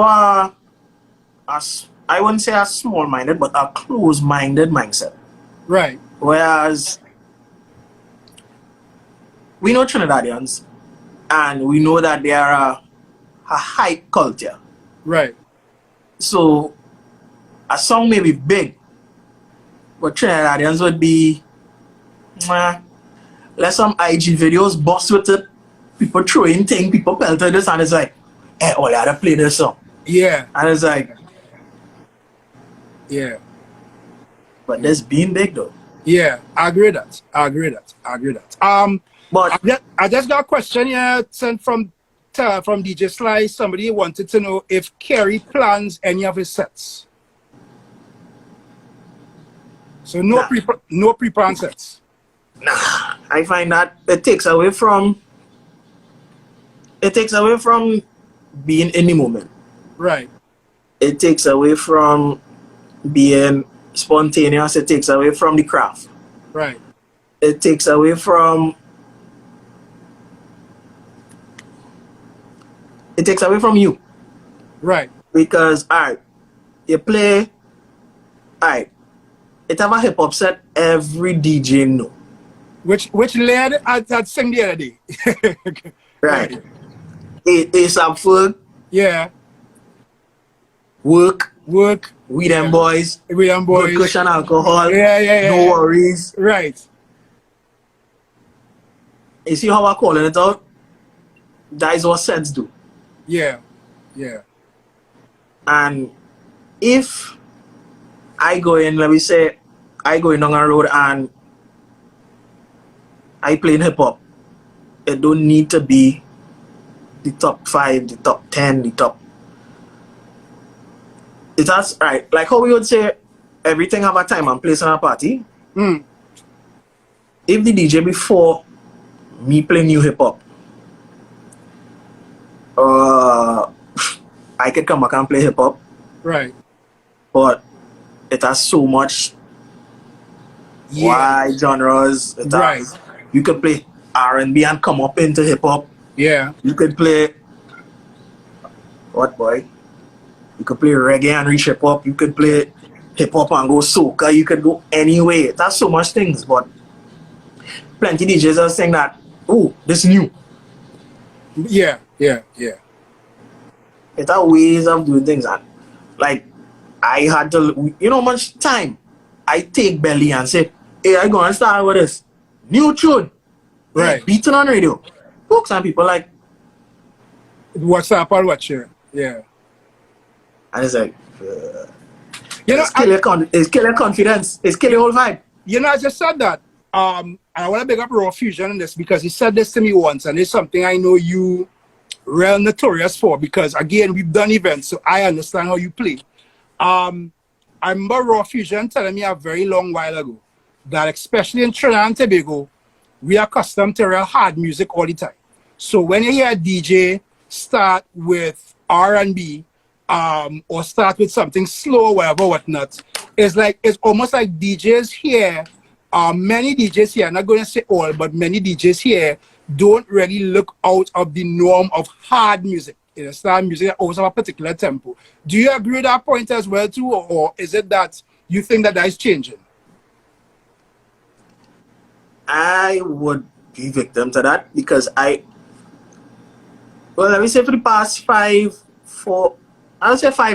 [SPEAKER 2] a I wouldn't say a small-minded, but a close-minded mindset.
[SPEAKER 1] Right.
[SPEAKER 2] Whereas we know Trinidadians, and we know that they are a hype culture.
[SPEAKER 1] Right.
[SPEAKER 2] So a song may be big, but Trinidadians would be, let some IG videos bust with it, people throwing things, people pelting this, and it's like, hey, all you gotta play this song.
[SPEAKER 1] Yeah.
[SPEAKER 2] And it's like,
[SPEAKER 1] Yeah.
[SPEAKER 2] But that's being big though.
[SPEAKER 1] Yeah, I agree with that. I agree with that. I agree with that.
[SPEAKER 2] But
[SPEAKER 1] I just got a question here sent from DJ Sly. Somebody wanted to know if Kerry plans any of his sets. So no pre-planned sets.
[SPEAKER 2] Nah, I find that it takes away from being in the moment.
[SPEAKER 1] Right.
[SPEAKER 2] It takes away from being spontaneous. It takes away from the craft.
[SPEAKER 1] Right.
[SPEAKER 2] It takes away from you.
[SPEAKER 1] Right.
[SPEAKER 2] Because alright, you play alright. It have a hip hop set every DJ know.
[SPEAKER 1] Which led I'd sing the other day.
[SPEAKER 2] Right. ASAP Ferg.
[SPEAKER 1] Yeah.
[SPEAKER 2] Work. We
[SPEAKER 1] Yeah.
[SPEAKER 2] them boys.
[SPEAKER 1] Good
[SPEAKER 2] cushion alcohol.
[SPEAKER 1] Yeah.
[SPEAKER 2] No worries.
[SPEAKER 1] Right.
[SPEAKER 2] You see how I'm calling it out? That is what sets do.
[SPEAKER 1] Yeah.
[SPEAKER 2] And if I go in, let me say, I go in on a road and I play in hip hop, it don't need to be the top 5, the top 10, the top. It has, right, like how we would say, everything have a time and place in a party.
[SPEAKER 1] Mm.
[SPEAKER 2] If the DJ before me play new hip hop, I could come back and play hip hop.
[SPEAKER 1] Right.
[SPEAKER 2] But it has so much wide genres. It has, you could play R&B and come up into hip hop.
[SPEAKER 1] Yeah.
[SPEAKER 2] You could play what boy? You could play reggae and reach hip hop. You could play hip hop and go soca. You could go anyway. That's so much things. But plenty DJs are saying that, oh, this is new.
[SPEAKER 1] Yeah.
[SPEAKER 2] It are ways of doing things. And like I had to, you know, much time I take belly and say, hey, I gonna start with this new tune.
[SPEAKER 1] Right.
[SPEAKER 2] Beating on radio. Books and people like,
[SPEAKER 1] what's up or what you? Yeah.
[SPEAKER 2] And it's like,
[SPEAKER 1] you know,
[SPEAKER 2] it's kill your confidence. It's kill your whole vibe.
[SPEAKER 1] You know, I just said that. And I want to big up Raw Fusion on this because he said this to me once, and it's something I know you real notorious for because again we've done events, so I understand how you play. I remember Raw Fusion telling me a very long while ago that especially in Trinidad and Tobago, we are accustomed to real hard music all the time. So when you hear a DJ start with R&B, or start with something slow, whatever, whatnot, it's almost like DJs here, many DJs here, I'm not going to say all, but many DJs here don't really look out of the norm of hard music. You understand? Music that always have a particular tempo. Do you agree with that point as well too, or is it that you think that is changing?
[SPEAKER 2] I would be victim to that because let me say for the past 5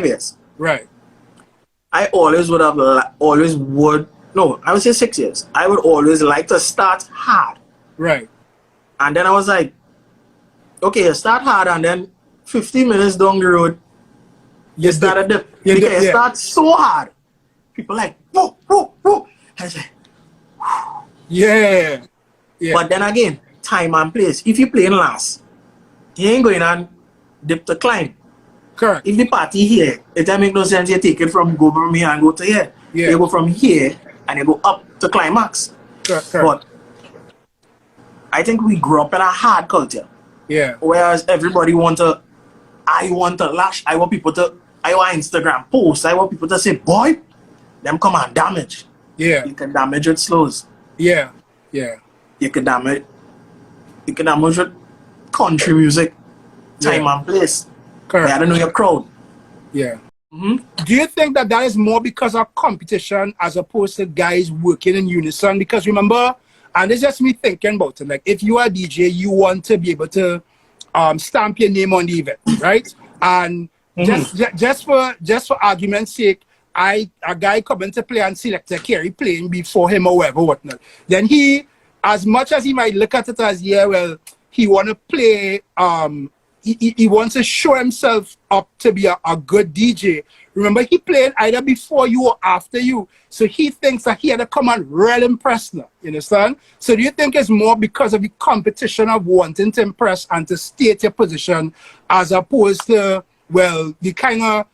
[SPEAKER 2] years.
[SPEAKER 1] Right.
[SPEAKER 2] I would say 6 years. I would always like to start hard.
[SPEAKER 1] Right.
[SPEAKER 2] And then I was like, okay, you start hard and then 15 minutes down the road, you start start so hard. People like, whoa. I say,
[SPEAKER 1] yeah.
[SPEAKER 2] But then again, time and place. If you playing last, you ain't going and dip to climb.
[SPEAKER 1] Correct.
[SPEAKER 2] If the party here, it doesn't make no sense you take it from here and go to here.
[SPEAKER 1] Yeah.
[SPEAKER 2] You go from here and you go up to climax.
[SPEAKER 1] Correct.
[SPEAKER 2] But I think we grew up in a hard culture.
[SPEAKER 1] Yeah.
[SPEAKER 2] Whereas everybody I want Instagram post. I want people to say, boy, them come and damage.
[SPEAKER 1] Yeah.
[SPEAKER 2] You can damage with slows.
[SPEAKER 1] Yeah.
[SPEAKER 2] You can damage with country music, time and place.
[SPEAKER 1] Correct.
[SPEAKER 2] I don't know your crowd.
[SPEAKER 1] Yeah.
[SPEAKER 2] Mm-hmm.
[SPEAKER 1] Do you think that is more because of competition as opposed to guys working in unison? Because remember, and it's just me thinking about it, like if you are a DJ, you want to be able to stamp your name on the event, right? And just for argument's sake, a guy coming to play and Selectah Kerry playing before him or whatever, whatnot. Then he, as much as he might look at it as, yeah, well, he want to play he wants to show himself up to be a good DJ. Remember, he playing either before you or after you. So he thinks that he had to come and really impress now. You understand? So do you think it's more because of the competition of wanting to impress and to state your position as opposed to, well, the kind of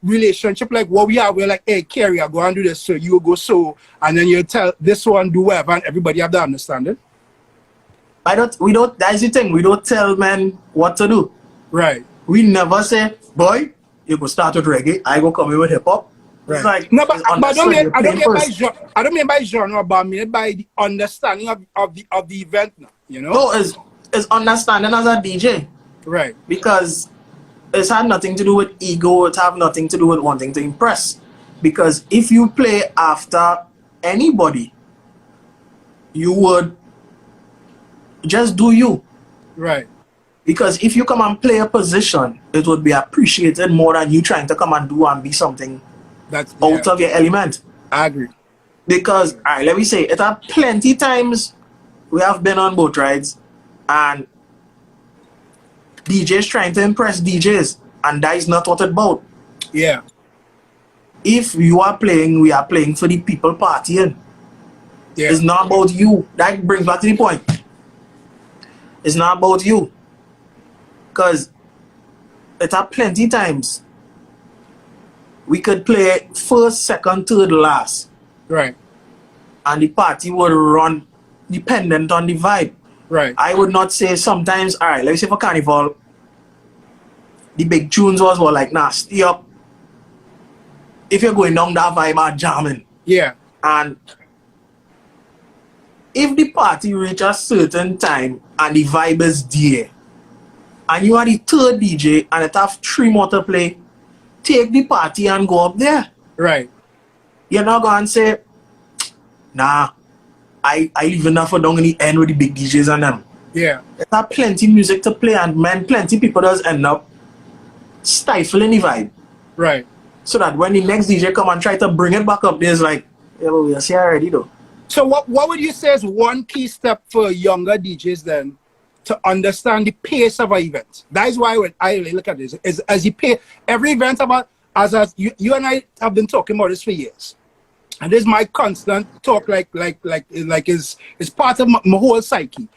[SPEAKER 1] relationship like what we have, we're like, hey, Kerry, I go and do this, so you go so, and then you tell this one do whatever, and everybody have to understand it?
[SPEAKER 2] That's the thing, we don't tell men what to do.
[SPEAKER 1] Right.
[SPEAKER 2] We never say, boy, you go start with reggae, I go come in with hip-hop.
[SPEAKER 1] Right.
[SPEAKER 2] It's like,
[SPEAKER 1] no, but I don't mean by genre, but I mean by the understanding of the event now, you know?
[SPEAKER 2] No, it's understanding as a DJ.
[SPEAKER 1] Right.
[SPEAKER 2] Because it's had nothing to do with ego, it have nothing to do with wanting to impress. Because if you play after anybody, you would just do you.
[SPEAKER 1] Right.
[SPEAKER 2] Because if you come and play a position, it would be appreciated more than you trying to come and do and be something
[SPEAKER 1] that's
[SPEAKER 2] out of your element.
[SPEAKER 1] I agree.
[SPEAKER 2] Because, all right, let me say, it have plenty times we have been on boat rides and DJs trying to impress DJs, and that is not what it's about.
[SPEAKER 1] Yeah.
[SPEAKER 2] If you are playing, we are playing for the people partying.
[SPEAKER 1] Yeah.
[SPEAKER 2] It's not about you. That brings back to the point. It's not about you. Because it have plenty times we could play first, second, third, last.
[SPEAKER 1] Right.
[SPEAKER 2] And the party would run dependent on the vibe.
[SPEAKER 1] Right.
[SPEAKER 2] I would not say sometimes, all right, let me say for carnival, the big tunes was like, nah, stay up. If you're going down that vibe, are jamming.
[SPEAKER 1] Yeah.
[SPEAKER 2] And if the party reach a certain time and the vibe is there, and you are the third DJ and it have 3 more to play, take the party and go up there.
[SPEAKER 1] Right.
[SPEAKER 2] You're not going to say, nah, I leave enough for down in the end with the big DJs and them.
[SPEAKER 1] Yeah.
[SPEAKER 2] There's have plenty music to play, and man, plenty people does end up stifling the vibe.
[SPEAKER 1] Right.
[SPEAKER 2] So that when the next DJ come and try to bring it back up, there's like, yeah, but we'll see already though.
[SPEAKER 1] So what would you say is one key step for younger DJs then to understand the pace of an event? That is why when I look at this, is as you pay every event about, as you and I have been talking about this for years. And this is my constant talk, like is part of my whole psyche.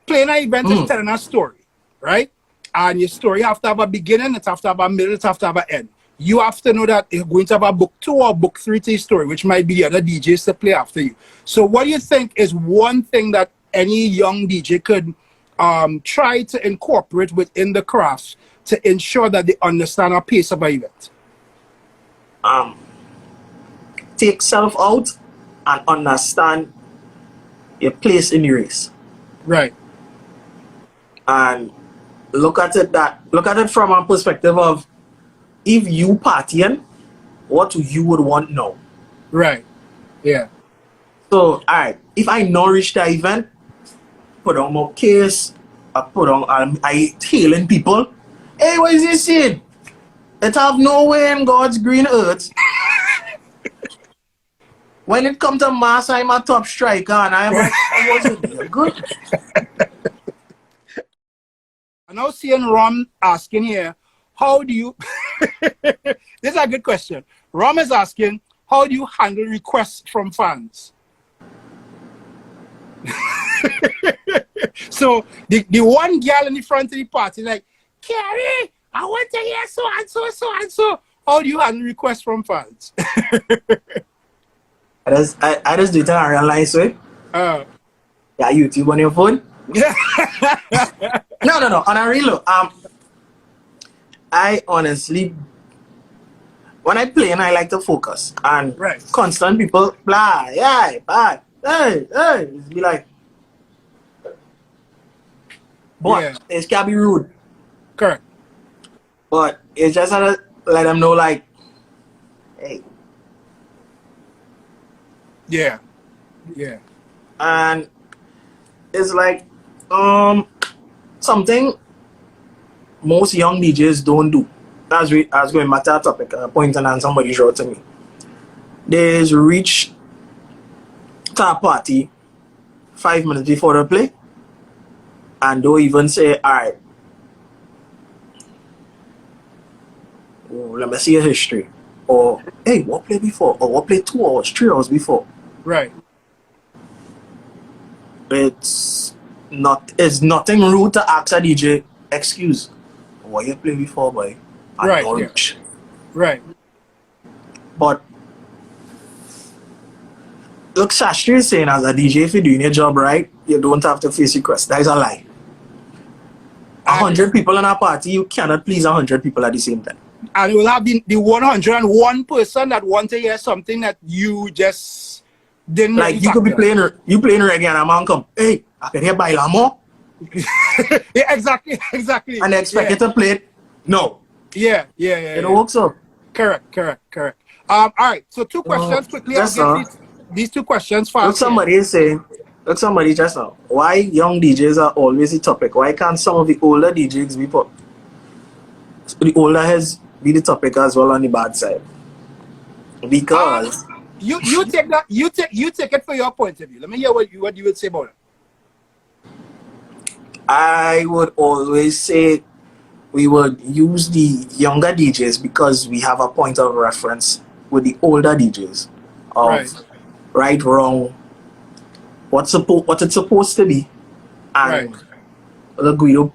[SPEAKER 1] Playing an event is telling a story, right? And your story have to have a beginning, it have to have a middle, it have to have an end. You have to know that you're going to have a book 2 or book 3 to your story, which might be the other DJs to play after you. So what do you think is one thing that any young DJ could try to incorporate within the craft to ensure that they understand a pace of an event?
[SPEAKER 2] Take self out and understand your place in the race.
[SPEAKER 1] Right.
[SPEAKER 2] And look at it from a perspective of, if you partying, what you would want now.
[SPEAKER 1] Right. Yeah.
[SPEAKER 2] So, alright, if I not reach the event, put on my case, I hailing people. Hey, what is this saying? It have no way in God's green earth. When it comes to mass, I'm a top striker and I wasn't good.
[SPEAKER 1] I'm now seeing Rom asking here, how do you, this is a good question. Rom is asking, how do you handle requests from fans? So the one girl in the front of the party like, Kerry, I want to hear so and so, so and so. How do you handle requests from fans?
[SPEAKER 2] I just do it in a real nice way. Yeah, YouTube on your phone. No. On a real I honestly, when I play and I like to focus and constant people blah, yeah, bye, hey, it's be like, but it can be rude.
[SPEAKER 1] Correct.
[SPEAKER 2] But it's just to let them know like, hey.
[SPEAKER 1] Yeah.
[SPEAKER 2] And it's like something most young DJs don't do. As going back to that topic, point and somebody showed to me. There's reach to a party 5 minutes before the play, and don't even say, alright, let me see your history. Or, hey, what played before? Or what played 2 hours, 3 hours before?
[SPEAKER 1] Right.
[SPEAKER 2] It's nothing rude to ask a DJ, excuse, what you play before, boy?
[SPEAKER 1] Right,
[SPEAKER 2] Acknowledge.
[SPEAKER 1] yeah. Right.
[SPEAKER 2] But look, Shastri is saying as a DJ, if you're doing your job right, you don't have to face requests. That is a lie. 100 people in a party, you cannot please 100 people at the same time.
[SPEAKER 1] And you will have the 101 person that want to hear something that you just didn't
[SPEAKER 2] like
[SPEAKER 1] really
[SPEAKER 2] you could be
[SPEAKER 1] factor.
[SPEAKER 2] playing reggae and a man come, hey, I can hear Bailamo.
[SPEAKER 1] Yeah, exactly.
[SPEAKER 2] And they expect you to play it. No.
[SPEAKER 1] Yeah.
[SPEAKER 2] It don't work so.
[SPEAKER 1] Correct. All right. So 2 questions quickly. I'll get these 2 questions fast.
[SPEAKER 2] Look, somebody is saying, look, somebody just now, why young DJs are always the topic? Why can't some of the older DJs be put? The older heads be the topic as well on the bad side. Because
[SPEAKER 1] you take that you take it for your point of view. Let me hear what you would say about it.
[SPEAKER 2] I would always say we would use the younger DJs because we have a point of reference with the older DJs of right, wrong, what it's supposed to be. And Guido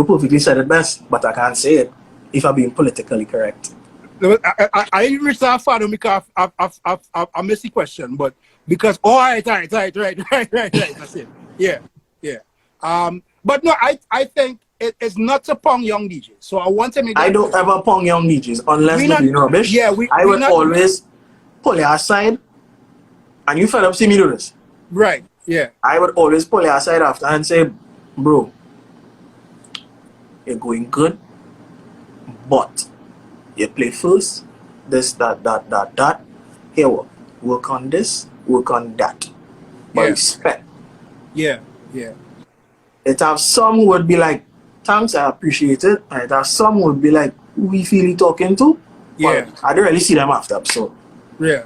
[SPEAKER 2] perfectly said it best, but I can't say it if I'm being politically correct.
[SPEAKER 1] I didn't reach that far because I missed the question, but because right. That's it. Yeah. But no, I think it's not to pong young DJs. So I want to make that
[SPEAKER 2] I don't ever pong young DJs unless they're doing rubbish.
[SPEAKER 1] Yeah,
[SPEAKER 2] I would always pull you aside, and you fed up see me do this.
[SPEAKER 1] Right. Yeah.
[SPEAKER 2] I would always pull you aside after and say, bro, you're going good, but you play first, this, that. Here, work on this, work on that. But respect.
[SPEAKER 1] Yeah.
[SPEAKER 2] It have some who would be like, thanks, I appreciate it. And it have some who would be like, who we feel he talking to?
[SPEAKER 1] Yeah.
[SPEAKER 2] But I don't really see them after, so.
[SPEAKER 1] Yeah.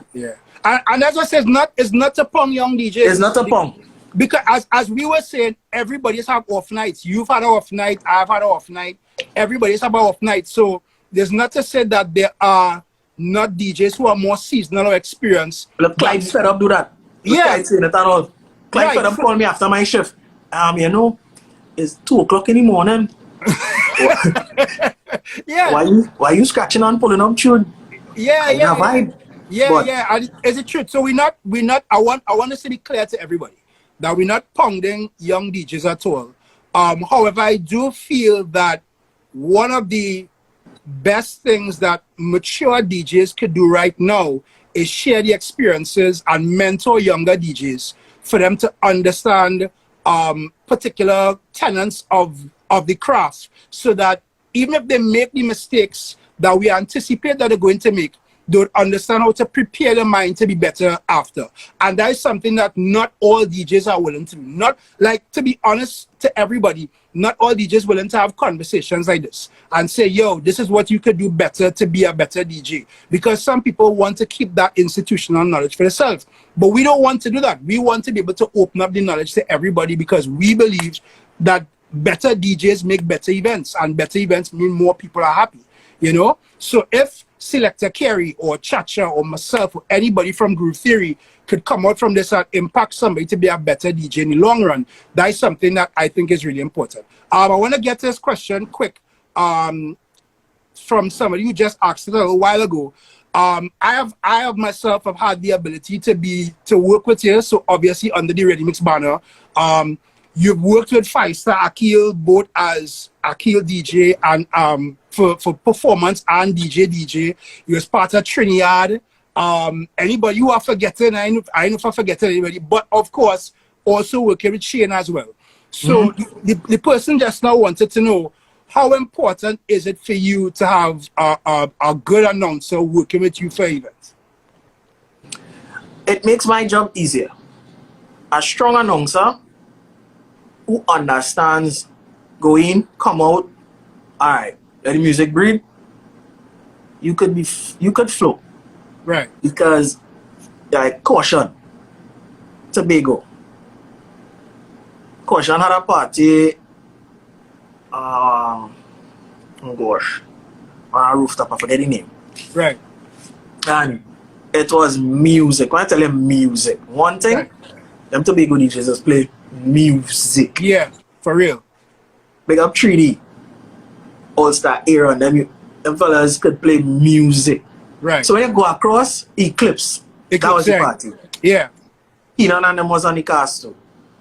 [SPEAKER 1] And as I said, it's not to pong young DJs.
[SPEAKER 2] It's not a pong.
[SPEAKER 1] Because as we were saying, everybody's have off nights. You've had an off night, I've had an off night. Everybody's have an off night. So there's not to say that there are not DJs who are more seasonal or experienced.
[SPEAKER 2] Look, Clyde fed up do that. Look, Clyde saying it at all. Clyde fed up call me after my shift. It's 2 o'clock in the morning.
[SPEAKER 1] Yeah.
[SPEAKER 2] Why you scratching and pulling up tune?
[SPEAKER 1] Yeah.
[SPEAKER 2] Vibe.
[SPEAKER 1] Yeah. And is it true? So we're not. I want us to be clear to everybody that we're not pounding young DJs at all. However, I do feel that one of the best things that mature DJs could do right now is share the experiences and mentor younger DJs for them to understand particular tenets of the craft, so that even if they make the mistakes that we anticipate that they're going to make, they would understand how to prepare their mind to be better after. And that is something that not all DJs are willing to do. Not like, to be honest to everybody, not all DJs willing to have conversations like this and say, yo, this is what you could do better to be a better DJ. Because some people want to keep that institutional knowledge for themselves. But we don't want to do that. We want to be able to open up the knowledge to everybody, because we believe that better DJs make better events, and better events mean more people are happy, you know? So if Selectah Kerry or Chacha or myself or anybody from Groove Theory could come out from this and impact somebody to be a better DJ in the long run, that is something that I think is really important. I want to get this question quick from somebody who just asked it a little while ago. I have myself have had the ability to work with you, so obviously under the Redymix banner. You've worked with 5-Star Akil both as Akil DJ and for performance and DJ. You was part of Trinidad. Anybody who are forgetting, I know if I'm forgetting anybody, but of course also working with Shane as well. So the person just now wanted to know, how important is it for you to have a good announcer working with you for events?
[SPEAKER 2] It makes my job easier. A strong announcer who understands go in, come out, alright, let the music breathe, you could flow.
[SPEAKER 1] Right.
[SPEAKER 2] Because like Caution, Tobago. Caution had a party on on a rooftop, I forget the name.
[SPEAKER 1] Right.
[SPEAKER 2] And it was music. When I tell you music, one thing,
[SPEAKER 1] Right.
[SPEAKER 2] them to be good DJs just play music.
[SPEAKER 1] Yeah, for real.
[SPEAKER 2] Big up 3D, All-Star era, and them fellas could play music.
[SPEAKER 1] Right.
[SPEAKER 2] So when you go across Eclipse, that was the
[SPEAKER 1] yeah.
[SPEAKER 2] party.
[SPEAKER 1] Yeah.
[SPEAKER 2] Keenan and them was on the cast too.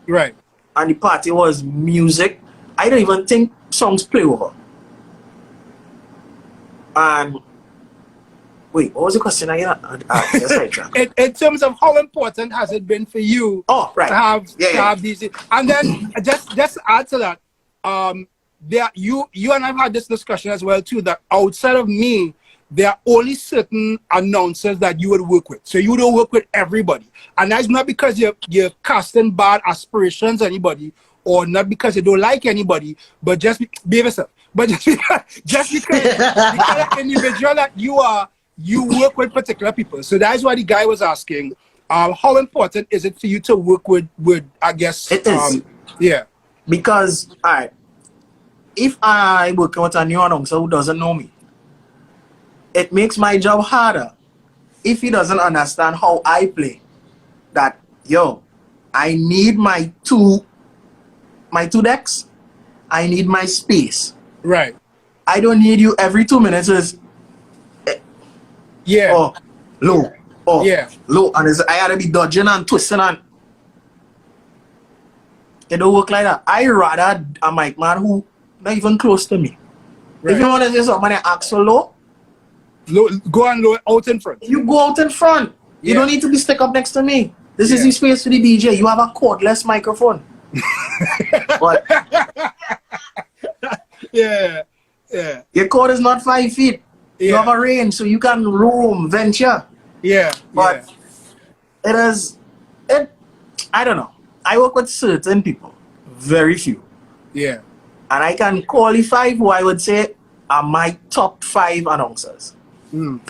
[SPEAKER 1] Right.
[SPEAKER 2] And the party was music. I don't even think songs play over. And wait, what was the question again?
[SPEAKER 1] In terms of how important has it been for you
[SPEAKER 2] right.
[SPEAKER 1] to have
[SPEAKER 2] Yeah,
[SPEAKER 1] to
[SPEAKER 2] yeah.
[SPEAKER 1] have these, and then just add to that, there you and I've had this discussion as well too, that outside of me, there are only certain announcers that you would work with. So you don't work with everybody. And that's not because you're casting bad aspirations on anybody, or not because you don't like anybody, but just be yourself. But just because the individual that you are, you work with particular people. So that's why the guy was asking, how important is it for you to work with I guess
[SPEAKER 2] it is.
[SPEAKER 1] Yeah.
[SPEAKER 2] Because alright, if I work with a new announcer who doesn't know me, it makes my job harder if he doesn't understand how I play. That I need my two decks. I need my space.
[SPEAKER 1] Right.
[SPEAKER 2] I don't need you every 2 minutes is
[SPEAKER 1] Yeah.
[SPEAKER 2] low.
[SPEAKER 1] Yeah.
[SPEAKER 2] Low. And I gotta be dodging and twisting and it don't work like that. I rather a mic man who not even close to me.
[SPEAKER 1] Right.
[SPEAKER 2] If you want to say somebody ask so low,
[SPEAKER 1] go and low out in front.
[SPEAKER 2] you go out in front. You
[SPEAKER 1] Yeah.
[SPEAKER 2] don't need to be stuck up next to me. This is
[SPEAKER 1] Yeah.
[SPEAKER 2] the space for the DJ. You have a cordless microphone. But
[SPEAKER 1] Yeah. Yeah.
[SPEAKER 2] your cord is not 5 feet. You
[SPEAKER 1] Yeah.
[SPEAKER 2] have a range, so you can roam, venture.
[SPEAKER 1] Yeah.
[SPEAKER 2] But I don't know. I work with certain people, very few.
[SPEAKER 1] Yeah.
[SPEAKER 2] And I can qualify who I would say are my top 5 announcers.
[SPEAKER 1] Mm.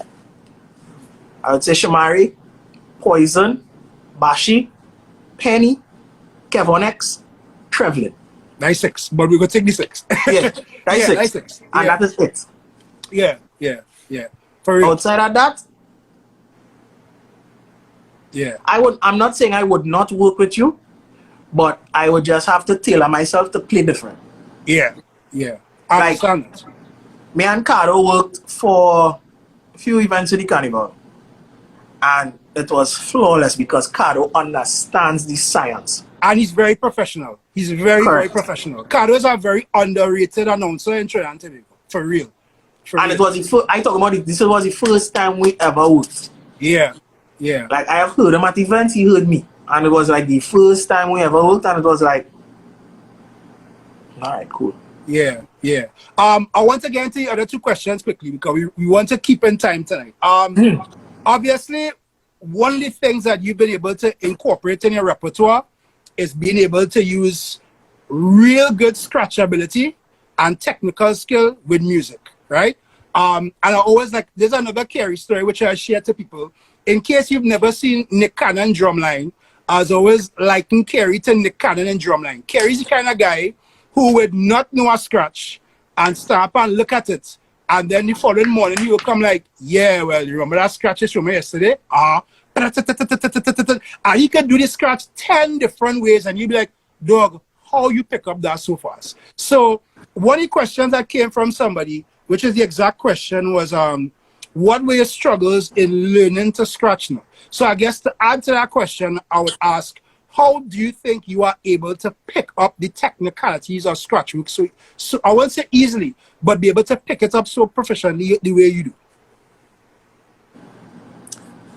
[SPEAKER 2] I would say Shomari, Poison, Bashi, Penny, Kevin X, Trevlin.
[SPEAKER 1] Nice 6, but we're gonna take the 6.
[SPEAKER 2] Yeah, that's
[SPEAKER 1] Yeah,
[SPEAKER 2] it.
[SPEAKER 1] nice 6.
[SPEAKER 2] And
[SPEAKER 1] Yeah.
[SPEAKER 2] that is it.
[SPEAKER 1] Yeah. For real.
[SPEAKER 2] Outside of that,
[SPEAKER 1] Yeah.
[SPEAKER 2] I'm not saying I would not work with you, but I would just have to tailor myself to play different.
[SPEAKER 1] Yeah. I
[SPEAKER 2] Like-
[SPEAKER 1] understand it.
[SPEAKER 2] Me and Cardo worked for a few events with the carnival. And it was flawless because Cardo understands the science.
[SPEAKER 1] And he's very professional. He's very
[SPEAKER 2] Correct.
[SPEAKER 1] professional. Cardo is a very underrated announcer in Trinidad and Tobago. For real.
[SPEAKER 2] And it was the first, I talk about it, this was the first time we ever worked.
[SPEAKER 1] Yeah.
[SPEAKER 2] Like I have heard him at events, he heard me. And it was like the first time we ever worked, and it was like, alright, cool.
[SPEAKER 1] Yeah. I want to get into the other 2 questions quickly because we want to keep in time tonight. Obviously, one of the things that you've been able to incorporate in your repertoire is being able to use real good scratchability and technical skill with music, right? And I always like, there's another Kerry story which I share to people. In case you've never seen Nick Cannon drumline, I was always liking Kerry to Nick Cannon and drumline. Kerry's the kind of guy who would not know a scratch and stop and look at it. And then the following morning, he will come like, yeah, well, you remember that scratch you showed me yesterday? And he can do the scratch 10 different ways. And you'd be like, dog, how you pick up that so fast? So one of the questions that came from somebody, which is the exact question, was, what were your struggles in learning to scratch now? So I guess to add to that question, I would ask, how do you think you are able to pick up the technicalities of scratch work? So I won't say easily, but be able to pick it up so professionally the way you do.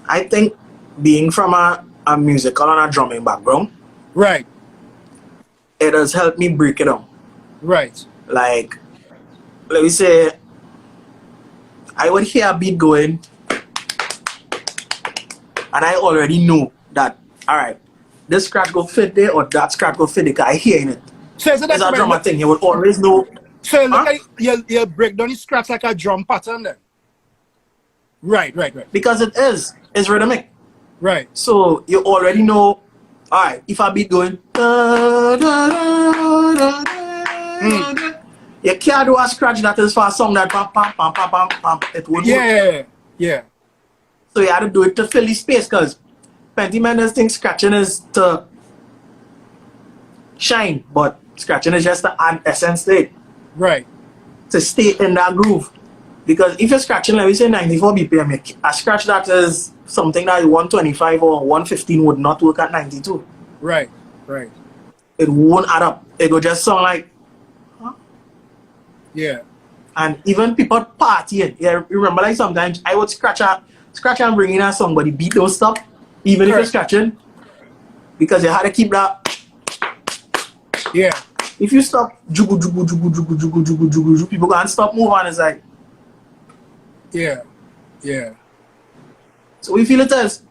[SPEAKER 2] I think being from a musical and a drumming background,
[SPEAKER 1] Right.
[SPEAKER 2] it has helped me break it down.
[SPEAKER 1] Right.
[SPEAKER 2] Like, let me say, I would hear a beat going, and I already know that, alright, this scratch go fit there or that scratch go fit there because I hearing it.
[SPEAKER 1] So is it
[SPEAKER 2] It's a
[SPEAKER 1] that
[SPEAKER 2] drummer thing, you would always know.
[SPEAKER 1] So look at you break down the scratch like a drum pattern then? Right.
[SPEAKER 2] Because it is. It's rhythmic.
[SPEAKER 1] Right.
[SPEAKER 2] So you already know, alright, if I beat going, You can't do a scratch that is for a song that pam, pam, pam, pam, pam, pam. It won't work.
[SPEAKER 1] Yeah.
[SPEAKER 2] So you had to do it to fill the space because plenty men think scratching is to shine, but scratching is just to add essence to it.
[SPEAKER 1] Right.
[SPEAKER 2] To stay in that groove. Because if you're scratching, let me say 94 BPM, a scratch that is something that is 125 or 115 would not work at 92.
[SPEAKER 1] Right.
[SPEAKER 2] It won't add up. It will just sound like, huh?
[SPEAKER 1] Yeah.
[SPEAKER 2] And even people partying. Yeah, remember like sometimes I would scratch and bring in a song, but the beat don't stop, even if you're scratching. Because you had to keep that.
[SPEAKER 1] Yeah.
[SPEAKER 2] If you stop, jugu, jugu, jugu, jugu, jugu, jugu, jugu, jugu, people can't stop moving on. It's like,
[SPEAKER 1] yeah.
[SPEAKER 2] So we feel it as.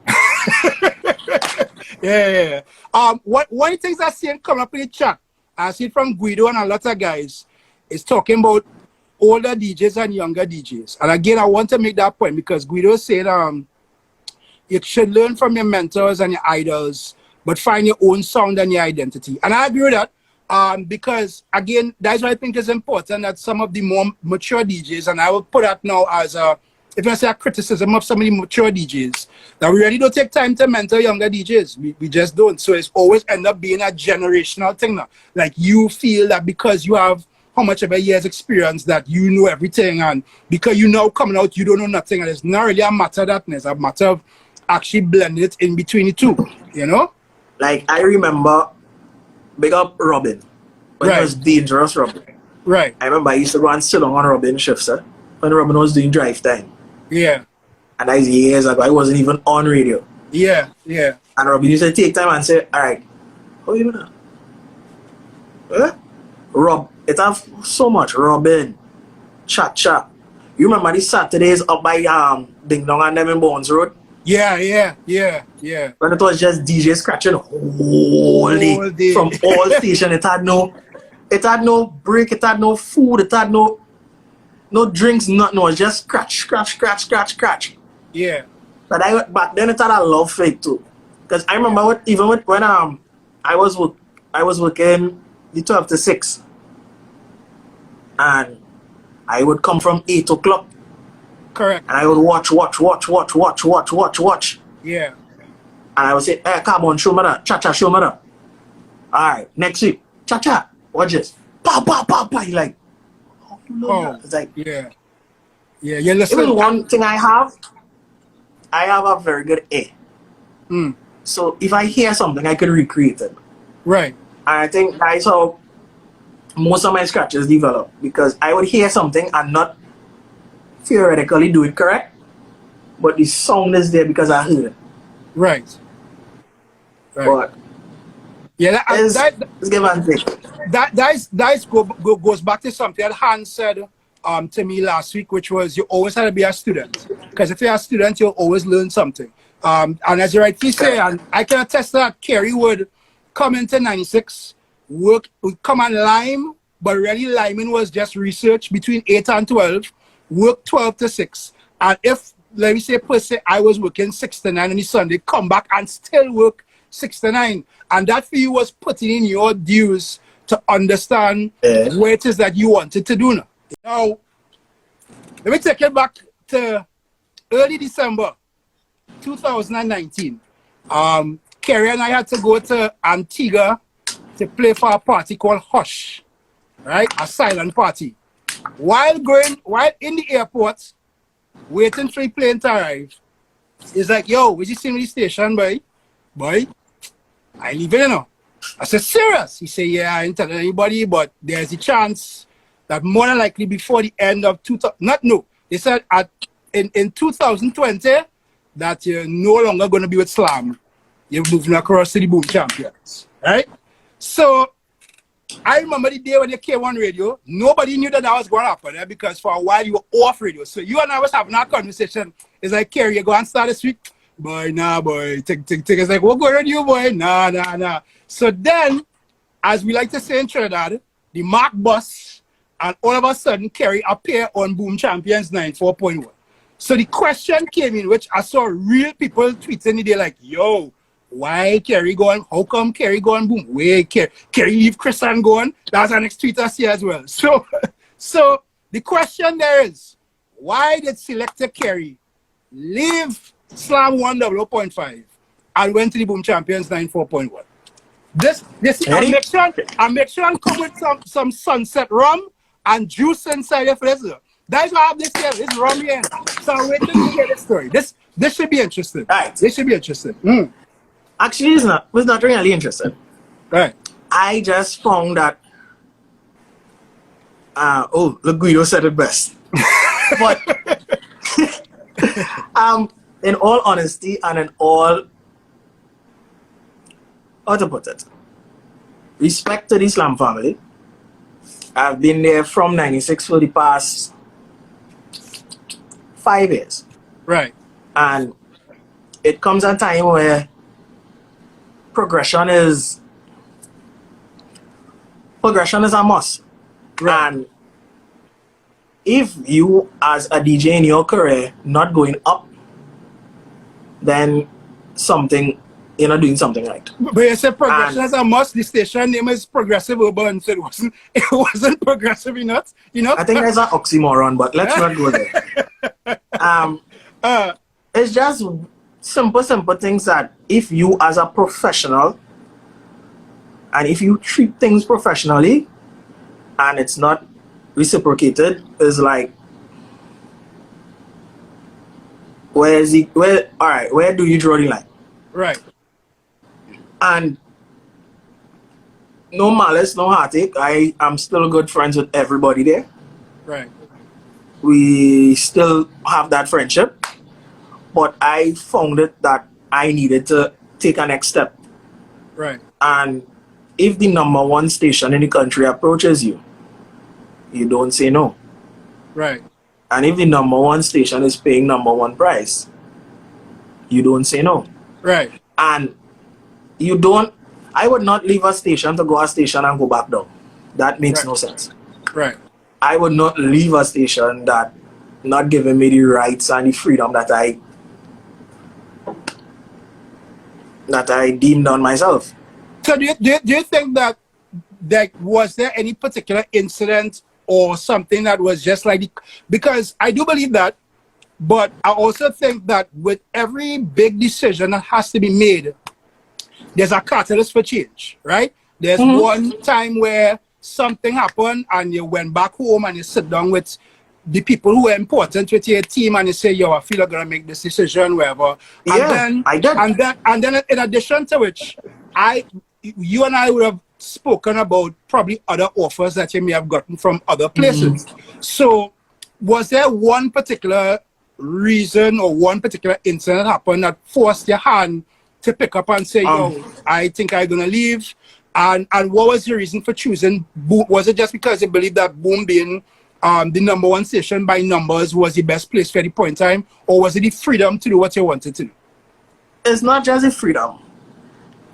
[SPEAKER 1] Yeah. One of the things I see coming up in the chat, I see it from Guido and a lot of guys, is talking about older DJs and younger DJs. And again, I want to make that point because Guido said you should learn from your mentors and your idols, but find your own sound and your identity. And I agree with that. Because again, that's what I think is important, that some of the more mature DJs, and I will put that now as if I say a criticism of some of the mature DJs, that we really don't take time to mentor younger DJs. We just don't. So it's always end up being a generational thing now. Like you feel that because you have how much of a year's experience that you know everything, and because you now coming out, you don't know nothing, and it's not really a matter of that, it's a matter of actually blending it in between the two, you know?
[SPEAKER 2] Like I remember big up Robin. When it was dangerous Robin.
[SPEAKER 1] Right.
[SPEAKER 2] I remember I used to go and sit on Robin shifts, sir. When Robin was doing drive time.
[SPEAKER 1] Yeah.
[SPEAKER 2] And that was years ago. I wasn't even on radio.
[SPEAKER 1] Yeah.
[SPEAKER 2] And Robin used to take time and say, alright, how you doing? Rob, it have so much. Robin, chat. You remember these Saturdays up by Ding Dong and them in Bones Road?
[SPEAKER 1] Yeah.
[SPEAKER 2] When it was just DJ scratching whole day from all stations. It had no break, it had no food, it had no drinks, nothing. It was just scratch.
[SPEAKER 1] Yeah.
[SPEAKER 2] But back then it had a love for it too. Because I remember when I was working the 12 to 6. And I would come from 8 o'clock.
[SPEAKER 1] Correct.
[SPEAKER 2] And I would watch.
[SPEAKER 1] Yeah.
[SPEAKER 2] And I would say, hey, come on, show me that. Cha-cha, show me that. Alright, next week. Cha-cha, watch this. Pa. You're like, oh, you know that? It's like,
[SPEAKER 1] yeah, listen.
[SPEAKER 2] Even one thing I have a very good ear. So if I hear something, I can recreate it.
[SPEAKER 1] Right.
[SPEAKER 2] And I think that's how most of my scratches develop. Because I would hear something and not theoretically do it correct, but the sound is there because I heard it.
[SPEAKER 1] Right.
[SPEAKER 2] But
[SPEAKER 1] yeah,
[SPEAKER 2] let's give and take.
[SPEAKER 1] That goes back to something that Hans said to me last week, which was you always have to be a student, because if you're a student, you'll always learn something. And as you rightly say, and I can attest to that, Kerry would come into 96, would come and lime, but really liming was just research between 8 and 12, work 12 to 6. And if, let me say, per se, I was working 6 to 9 on the Sunday, come back and still work 6 to 9. And that for you was putting in your dues to understand what it is that you wanted to do now. Now, let me take it back to early December 2019. Kerry and I had to go to Antigua to play for a party called Hush, right? A silent party. While in the airport, waiting for the plane to arrive, he's like, yo, would you see me the station, boy? Boy, I leave it, you know. I said, serious? He said, yeah, I ain't telling anybody, but there's a chance that more than likely before the end of they said in 2020 that you're no longer going to be with Slam. You're moving across to the Boom Champions, right? So I remember the day when you came on radio, nobody knew that was going to happen because for a while you were off radio. So you and I was having our conversation. It's like, Kerry, you go and start this week? Boy, nah, boy. It's like, what going on you, boy? Nah. So then, as we like to say in Trinidad, the mark bus, and all of a sudden, Kerry appeared on Boom Champions 94.1. So the question came in, which I saw real people tweeting today like, yo, why Kerry going? How come Kerry going? Boom. Wait, Kerry leave Chris and going? That's our next tweet I see as well. So So the question there is, why did Selectah Kerry leave Slam 100.5 and went to the Boom Champions 94.1? This I make sure and come with some sunset rum and juice inside it for this. That's why I have this here. This rum here. So I'm waiting to hear this story. This should be interesting.
[SPEAKER 2] Right.
[SPEAKER 1] This should be interesting.
[SPEAKER 2] Actually, it's not really interesting.
[SPEAKER 1] Right.
[SPEAKER 2] I just found that. Look, Guido said it best. But in all honesty and in all, how to put it, respect to the Islam family. I've been there from 96 for the past 5 years.
[SPEAKER 1] Right.
[SPEAKER 2] And it comes a time where progression is a must. Right. And if you as a DJ in your career not going up, then you're not doing something right.
[SPEAKER 1] But you said progression is a must. The station name is Progressive Urban, so it wasn't progressive enough.
[SPEAKER 2] I think there's an oxymoron, but let's not go there. It's just simple things that if you as a professional and if you treat things professionally and it's not reciprocated, is like, where do you draw the line?
[SPEAKER 1] Right.
[SPEAKER 2] And no malice, no heartache. I am still good friends with everybody there.
[SPEAKER 1] Right.
[SPEAKER 2] We still have that friendship. But I found it that I needed to take a next step.
[SPEAKER 1] Right.
[SPEAKER 2] And if the #1 station in the country approaches you, you don't say no.
[SPEAKER 1] Right.
[SPEAKER 2] And if the #1 station is paying #1 price, you don't say no.
[SPEAKER 1] Right.
[SPEAKER 2] And I would not leave a station to go a station and go back down. That makes no sense.
[SPEAKER 1] Right.
[SPEAKER 2] I would not leave a station that not giving me the rights and the freedom that I deemed on myself.
[SPEAKER 1] So do you think that was there any particular incident or something that was just like, because I do believe that, but I also think that with every big decision that has to be made, there's a catalyst for change, right? There's one time where something happened and you went back home and you sit down with the people who are important with your team and you say, yo, I feel I'm gonna make this decision, whatever. And
[SPEAKER 2] I did.
[SPEAKER 1] And then in addition to which, you and I would have spoken about probably other offers that you may have gotten from other places. So was there one particular reason or one particular incident happened that forced your hand to pick up and say, yo, I think I'm gonna leave? And what was your reason for choosing Boom? Was it just because you believed that Boom being the #1 station by numbers was the best place for the point in time, or was it the freedom to do what you wanted to do?
[SPEAKER 2] It's not just the freedom.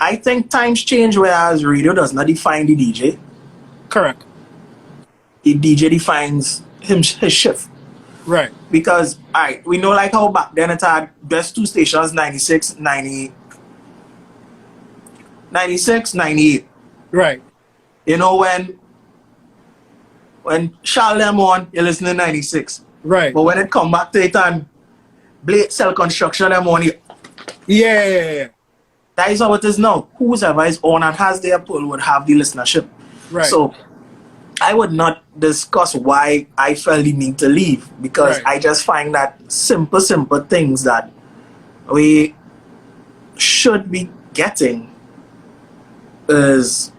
[SPEAKER 2] I think times change, whereas radio does not define the DJ.
[SPEAKER 1] Correct.
[SPEAKER 2] The DJ defines his shift.
[SPEAKER 1] Right.
[SPEAKER 2] Because, we know like how back then it had best 2 stations, 96, 98.
[SPEAKER 1] Right.
[SPEAKER 2] You know, when Charles them on, you listen to 96.
[SPEAKER 1] Right.
[SPEAKER 2] But when it come back to it and Blade Cell Construction them on,
[SPEAKER 1] yeah.
[SPEAKER 2] that is how it is now. Whoever is on and has their pull would have the listenership.
[SPEAKER 1] Right.
[SPEAKER 2] So I would not discuss why I felt the need to leave, because I just find that simple things that we should be getting is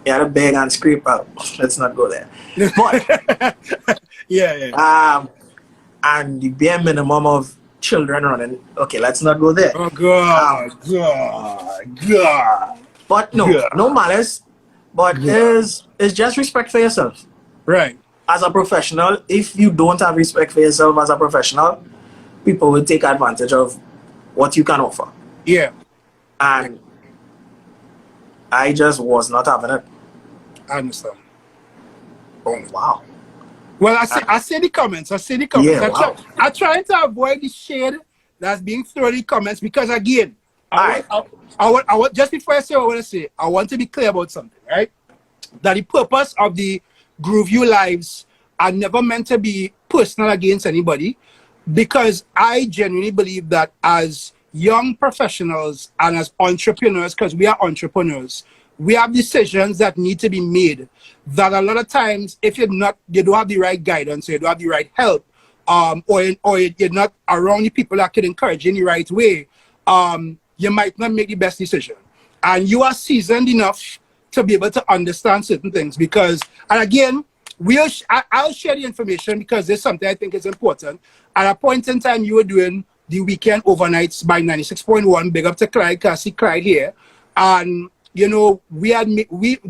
[SPEAKER 2] to beg and scrape out. Let's not go there. But and the bare minimum of children running. Okay, let's not go there.
[SPEAKER 1] Oh God.
[SPEAKER 2] But no malice. But it's just respect for yourself.
[SPEAKER 1] Right.
[SPEAKER 2] As a professional, if you don't have respect for yourself as a professional, people will take advantage of what you can offer.
[SPEAKER 1] Yeah.
[SPEAKER 2] And I just was not having it.
[SPEAKER 1] I understand.
[SPEAKER 2] Oh wow.
[SPEAKER 1] Well, I see the comments.
[SPEAKER 2] Yeah,
[SPEAKER 1] I try to avoid the shade that's being thrown in the comments, because again, I want just before I say what I want to say, I want to be clear about something, right? that the purpose of the Groove You Lives are never meant to be personal against anybody, because I genuinely believe that as young professionals and as entrepreneurs, because we are entrepreneurs, we have decisions that need to be made that a lot of times, if you don't have the right guidance, or you don't have the right help, or you're not around the people that can encourage you in the right way, you might not make the best decision. And you are seasoned enough to be able to understand certain things, because, and again, I'll share the information because there's something I think is important. At a point in time, you were doing the weekend overnights by 96.1. Big up to Clyde, because I see Clyde here. And, you know,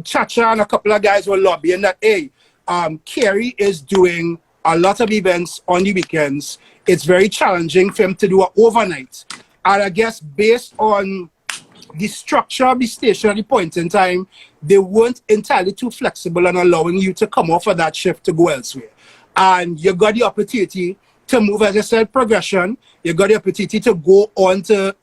[SPEAKER 1] Chacha and a couple of guys were lobbying that, hey, Kerry is doing a lot of events on the weekends. It's very challenging for him to do an overnight. And I guess based on the structure of the station at the point in time, they weren't entirely too flexible in allowing you to come off of that shift to go elsewhere. And you got the opportunity to move, as I said, progression. You got the opportunity to go on to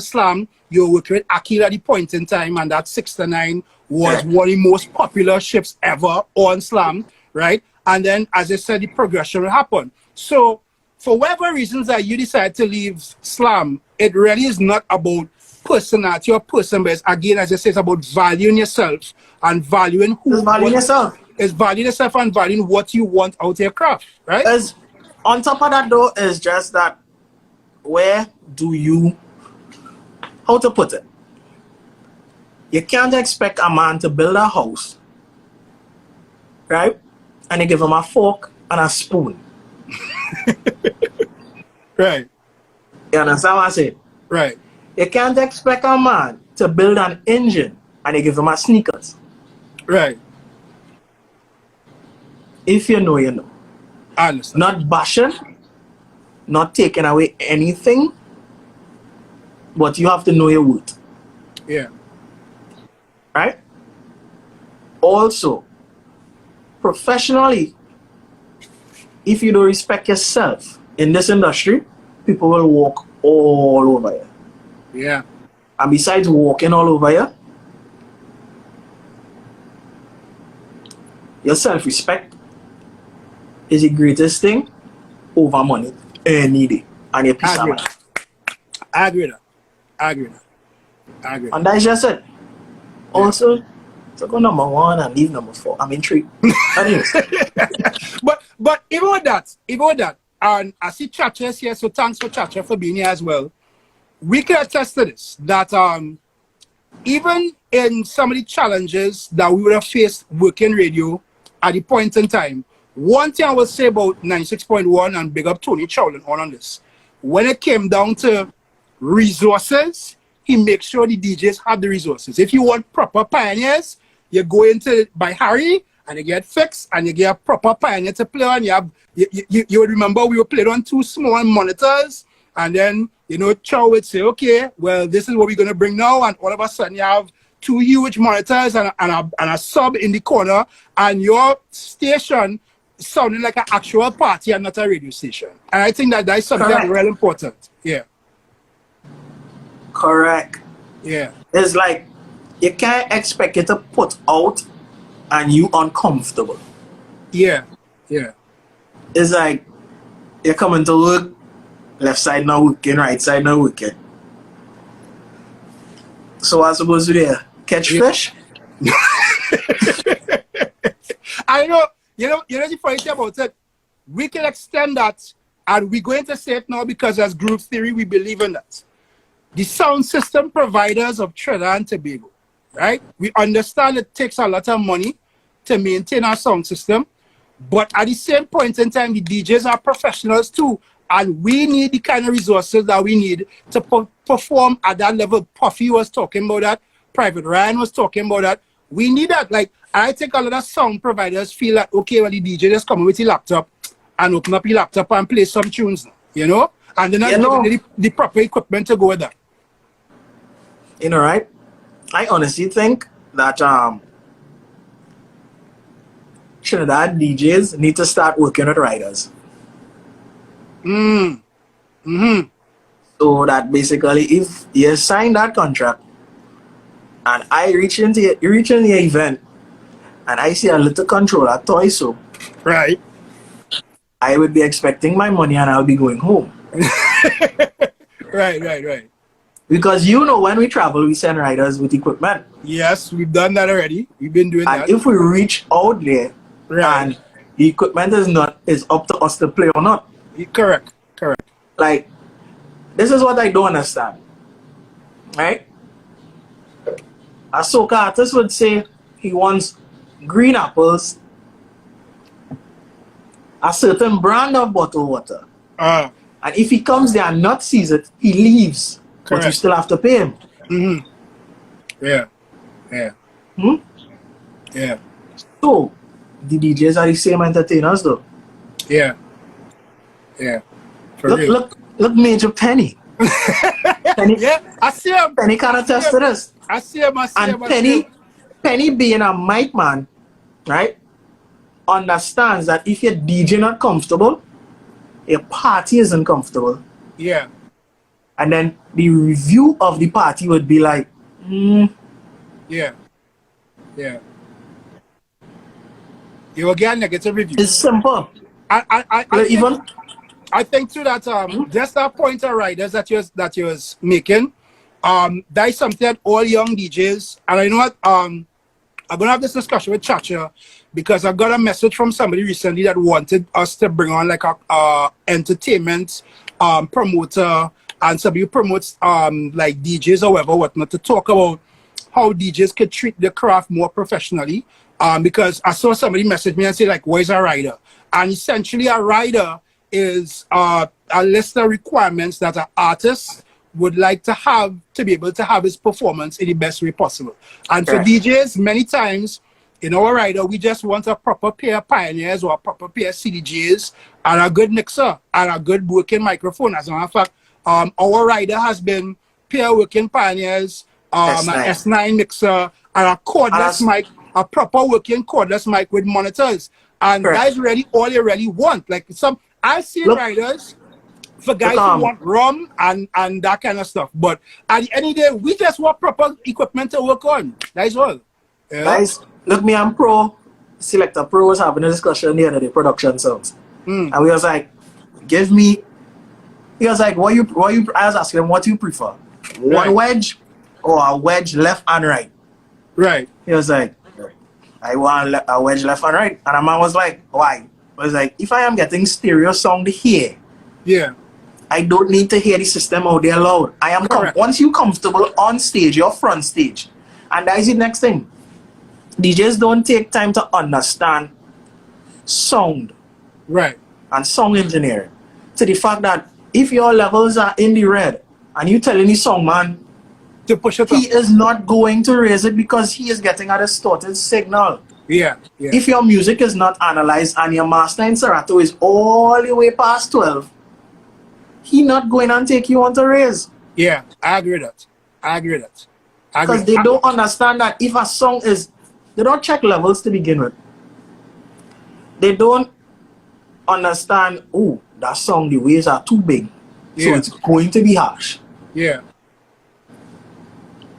[SPEAKER 1] Slam. You were working with Akil at the point in time, and that 6 to 9 was one of the most popular shifts ever on Slam, right? And then, as I said, the progression will happen. So, for whatever reasons that you decide to leave Slam, it really is not about personality or person, but again, as I say, it's about valuing yourself and valuing who.
[SPEAKER 2] Valuing yourself.
[SPEAKER 1] It's valuing yourself and valuing what you want out of your craft, right?
[SPEAKER 2] As on top of that, though, is just that where do you, how to put it? You can't expect a man to build a house, right? And you give him a fork and a spoon.
[SPEAKER 1] Right.
[SPEAKER 2] You understand what I say?
[SPEAKER 1] Right.
[SPEAKER 2] You can't expect a man to build an engine and you give him a sneakers.
[SPEAKER 1] Right.
[SPEAKER 2] If you know, you know.
[SPEAKER 1] I understand.
[SPEAKER 2] Not bashing, not taking away anything, but you have to know your worth.
[SPEAKER 1] Yeah.
[SPEAKER 2] Right? Also, professionally, if you don't respect yourself in this industry, people will walk all over you.
[SPEAKER 1] Yeah.
[SPEAKER 2] And besides walking all over you, your self-respect is the greatest thing over money any day. And your peace of mind.
[SPEAKER 1] I agree with that. I agree with that. I agree.
[SPEAKER 2] And that's just it. Also, so go number 1 and leave number 4. I'm intrigued. Anyways.
[SPEAKER 1] But even with that, and I see Chacha here, so thanks for Chacha for being here as well. We can attest to this, that even in some of the challenges that we would have faced working radio at the point in time, one thing I will say about 96.1, and big up Tony Chowlin on this, when it came down to resources, he makes sure the DJs have the resources. If you want proper pioneers, you go into by Harry and you get fixed and you get a proper pioneer to play on. You would remember we were playing on 2 small monitors, and then, you know, Chow would say, okay, well, this is what we're going to bring now, and all of a sudden you have 2 huge monitors and a sub in the corner, and your station sounding like an actual party and not a radio station. And I think that that's something that's really important. Yeah.
[SPEAKER 2] Correct.
[SPEAKER 1] Yeah.
[SPEAKER 2] It's like, you can't expect it to put out and you uncomfortable.
[SPEAKER 1] Yeah. Yeah.
[SPEAKER 2] It's like, you're coming to work, left side not working, right side not working. So I'm supposed to do there? Catch fish?
[SPEAKER 1] I know, you know the funny thing about it, we can extend that, and we're going to say it now because as group theory, we believe in that. The sound system providers of Trinidad and Tobago, right? We understand it takes a lot of money to maintain our sound system, but at the same point in time, the DJs are professionals too, and we need the kind of resources that we need to perform at that level. Puffy was talking about that. Private Ryan was talking about that. We need that. Like, I think a lot of sound providers feel that, okay, well, the DJ just come with your laptop and open up your laptop and play some tunes, you know? And then the proper equipment to go with that.
[SPEAKER 2] You know, right? I honestly think that Trinidad DJs need to start working with writers. So that basically, if you sign that contract and I reach into the event and I see a little controller toy, so
[SPEAKER 1] Right.
[SPEAKER 2] I would be expecting my money and I'll be going home.
[SPEAKER 1] Right.
[SPEAKER 2] Because you know, when we travel, we send riders with equipment.
[SPEAKER 1] Yes, we've done that already. We've been doing
[SPEAKER 2] And
[SPEAKER 1] that.
[SPEAKER 2] if we reach out there and the equipment is up to us to play or not.
[SPEAKER 1] Correct.
[SPEAKER 2] Like, this is what I don't understand. Right? A soca artist would say he wants green apples, a certain brand of bottled water. And if he comes there and not sees it, he leaves. Correct. But you still have to pay him.
[SPEAKER 1] Mm-hmm. Yeah. Yeah.
[SPEAKER 2] So, the DJs are the same entertainers though.
[SPEAKER 1] Yeah.
[SPEAKER 2] Look, Major Penny. Penny.
[SPEAKER 1] Yeah, I see him.
[SPEAKER 2] Penny can attest to this.
[SPEAKER 1] I see him.
[SPEAKER 2] And Penny being a mic man, right, understands that if your DJ not comfortable, your party isn't comfortable.
[SPEAKER 1] Yeah.
[SPEAKER 2] And then the review of the party would be like,
[SPEAKER 1] Yeah. You will get a negative review.
[SPEAKER 2] It's simple.
[SPEAKER 1] I think too that just that point of riders that you was making, that is something that all young DJs, and I know what I'm gonna have this discussion with Chacha because I got a message from somebody recently that wanted us to bring on like a entertainment promoter and somebody who promotes like DJs or whatnot to talk about how DJs could treat the craft more professionally. Because I saw somebody message me and say like, where's a rider? And essentially a rider is a list of requirements that an artist would like to have to be able to have his performance in the best way possible. And for DJs, many times in our rider, we just want a proper pair of pioneers or a proper pair of CDJs and a good mixer and a good working microphone. As a matter of fact, our rider has been pair working pioneers, an S9 mixer, and a cordless mic, a proper working cordless mic with monitors. And that's really all you really want. Like I've seen riders for guys who want rum and that kind of stuff. But at the end of the day, we just want proper equipment to work on. That's all. Yeah? Guys,
[SPEAKER 2] look, me and Selectah Pro was having a discussion the other day, production sounds. And we was like, he was like, I was asking him, what do you prefer? One wedge or a wedge left and right?
[SPEAKER 1] Right.
[SPEAKER 2] He was like, I want a wedge left and right. And a man was like, why? I was like, if I am getting stereo sound here, I don't need to hear the system out there loud. I am once you're comfortable on stage, your front stage. And that is the next thing. DJs don't take time to understand sound.
[SPEAKER 1] Right.
[SPEAKER 2] And sound engineering. To the fact that if your levels are in the red and you telling the song man
[SPEAKER 1] to push it
[SPEAKER 2] he is not going to raise it because he is getting a distorted signal.
[SPEAKER 1] Yeah.
[SPEAKER 2] If your music is not analyzed and your master in Serato is all the way past 12, he not going and take you on to raise.
[SPEAKER 1] Yeah, I agree with that.
[SPEAKER 2] Because they don't understand that if a song is, they don't check levels to begin with. They don't understand, oh, that song, the waves are too big. So it's going to be harsh.
[SPEAKER 1] Yeah.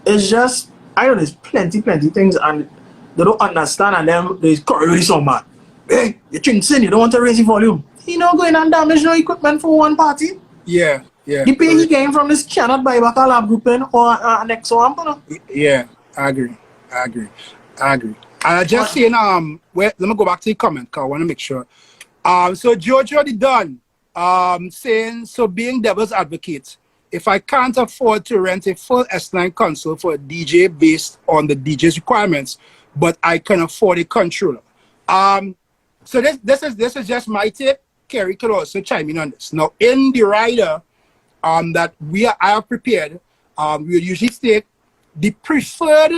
[SPEAKER 2] It's just, I know there's plenty things and they don't understand and then they correlate song man. Hey, you're drinking, you don't want to raise the volume. He not going and damage no equipment for one party.
[SPEAKER 1] Yeah.
[SPEAKER 2] The pay he getting from this cannot buy back a lab grouping or an EXO amp.
[SPEAKER 1] Yeah, I agree. And I just saying, let me go back to the comment because I want to make sure. So Jojo the Don, saying, so being devil's advocate, if I can't afford to rent a full S9 console for a DJ based on the DJ's requirements, but I can afford a controller. So this is just my take. Kerry could also chime in on this. Now in the rider that I have prepared, we usually state the preferred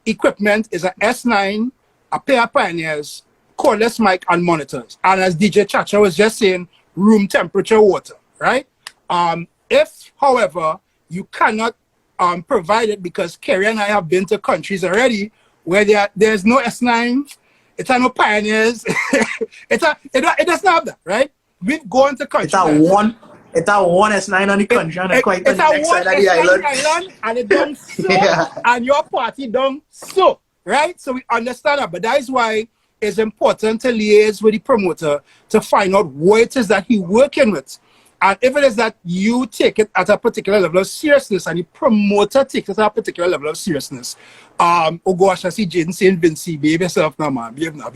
[SPEAKER 1] equipment is a S9, a pair of pioneers, cordless mic and monitors. And as DJ Chacha was just saying, room temperature water, right? If, however, you cannot provide it because Kerry and I have been to countries already where there's no S9, it's no pioneers, it doesn't have that, right? We've gone to countries.
[SPEAKER 2] It's a one S9 on the country and quite on the next side of the island.
[SPEAKER 1] And it done so, and your party done so. right? So we understand that, but that is why it's important to liaise with the promoter to find out what it is that he's working with. And if it is that you take it at a particular level of seriousness and the promoter takes it at a particular level of seriousness, oh gosh, I see Jaden saying Vinci, behave yourself now, man. Behave now.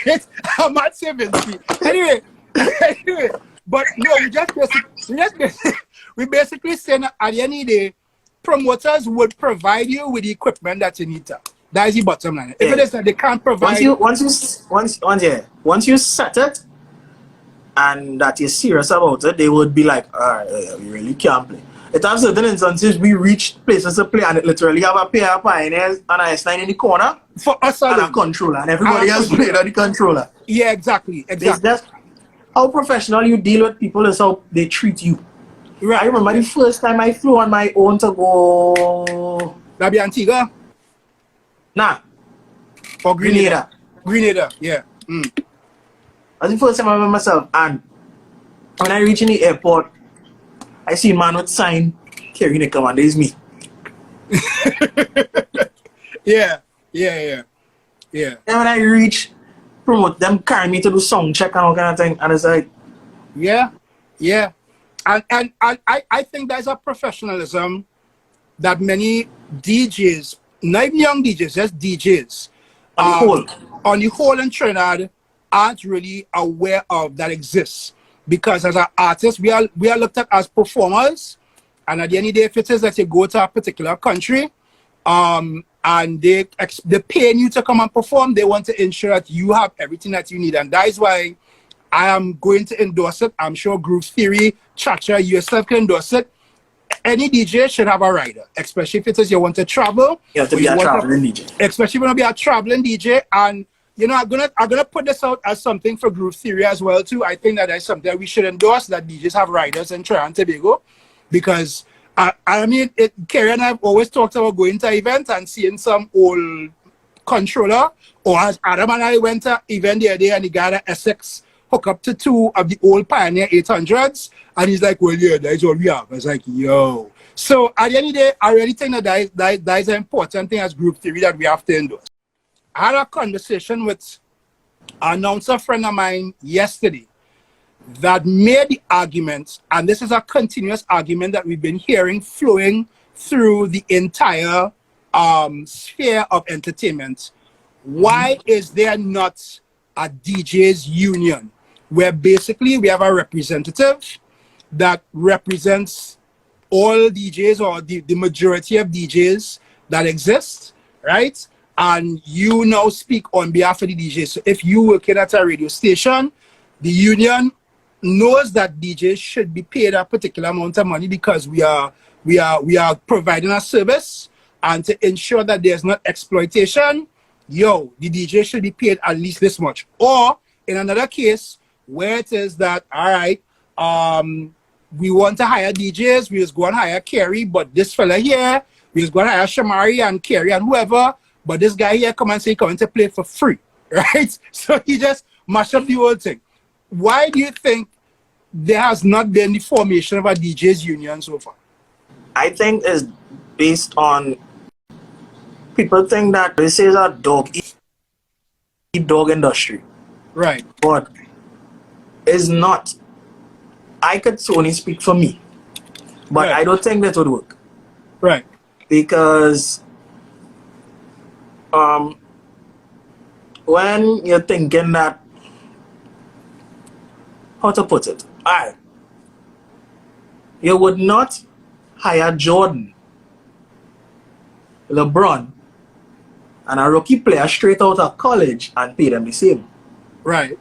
[SPEAKER 1] Right? I'm not saying Vinci. Anyway, but no, we basically saying that at the end of the day, promoters would provide you with the equipment that you need to. That is the bottom line. If it is that they can't provide,
[SPEAKER 2] once you set it and that you're serious about it, they would be like, all right, we really can't play. It has certain instances we reached places to play and it literally have a pair of pioneers and a S9 in the corner
[SPEAKER 1] for us
[SPEAKER 2] and a controller, and everybody else played on the controller.
[SPEAKER 1] Yeah, exactly.
[SPEAKER 2] It's just how professional you deal with people is how they treat you.
[SPEAKER 1] Right.
[SPEAKER 2] I remember the first time I flew on my own to go.
[SPEAKER 1] That be Antigua?
[SPEAKER 2] Nah.
[SPEAKER 1] Or Grenada. Grenada, yeah.
[SPEAKER 2] That's the first time I remember myself, and when I reach in the airport, I see a man with sign, Kerry, come on, there's me.
[SPEAKER 1] Yeah.
[SPEAKER 2] And when I reach, promote them carry me to do sound check and all kind of thing, and it's like,
[SPEAKER 1] yeah. And I think there's a professionalism that many DJs, not even young DJs, just DJs, on the whole in Trinidad, aren't really aware of that exists. Because as an artist, we are looked at as performers, and at the end of the day, if it is that you go to a particular country, and they're paying you to come and perform, they want to ensure that you have everything that you need, and that is why I am going to endorse it. I'm sure Groove Theory, Chacha, you yourself can endorse it. Any DJ should have a rider, especially if it is you want to travel.
[SPEAKER 2] You have to be a traveling DJ.
[SPEAKER 1] Especially when you be a traveling DJ. And you know, I'm gonna put this out as something for Groove Theory as well too. I think that is something that we should endorse, that DJs have riders in Trinidad and Tobago, because I mean, Kerry and I've always talked about going to events and seeing some old controller, or as Adam and I went to an event the other day and he got an Essex hook up to 2 of the old Pioneer 800s, and he's like, well, yeah, that's what we have. I was like, yo. So at the end of the day, I really think that is an important thing as Group Theory that we have to endorse. I had a conversation with an announcer friend of mine yesterday that made the argument, and this is a continuous argument that we've been hearing flowing through the entire sphere of entertainment. Why is there not a DJs union where basically we have a representative that represents all DJs, or the majority of DJs that exist, right? And you now speak on behalf of the DJs. So if you working at a radio station, the union knows that DJs should be paid a particular amount of money because we are providing a service, and to ensure that there's not exploitation, the DJ should be paid at least this much. Or in another case where it is that, all right, we want to hire DJs, we just go and hire Kerry, but this fella here, we just go and hire Shomari and Kerry and whoever, but this guy here come and say he coming to play for free, right? So he just mashed up the whole thing. Why do you think there has not been the formation of a DJs union so far?
[SPEAKER 2] I think it's based on people think that this is a dog eat dog industry.
[SPEAKER 1] Right.
[SPEAKER 2] But it's not. I could only speak for me. But I don't think that would work.
[SPEAKER 1] Right.
[SPEAKER 2] Because when you're thinking that, how to put it? You would not hire Jordan, LeBron, and a rookie player straight out of college and pay them the same.
[SPEAKER 1] Right.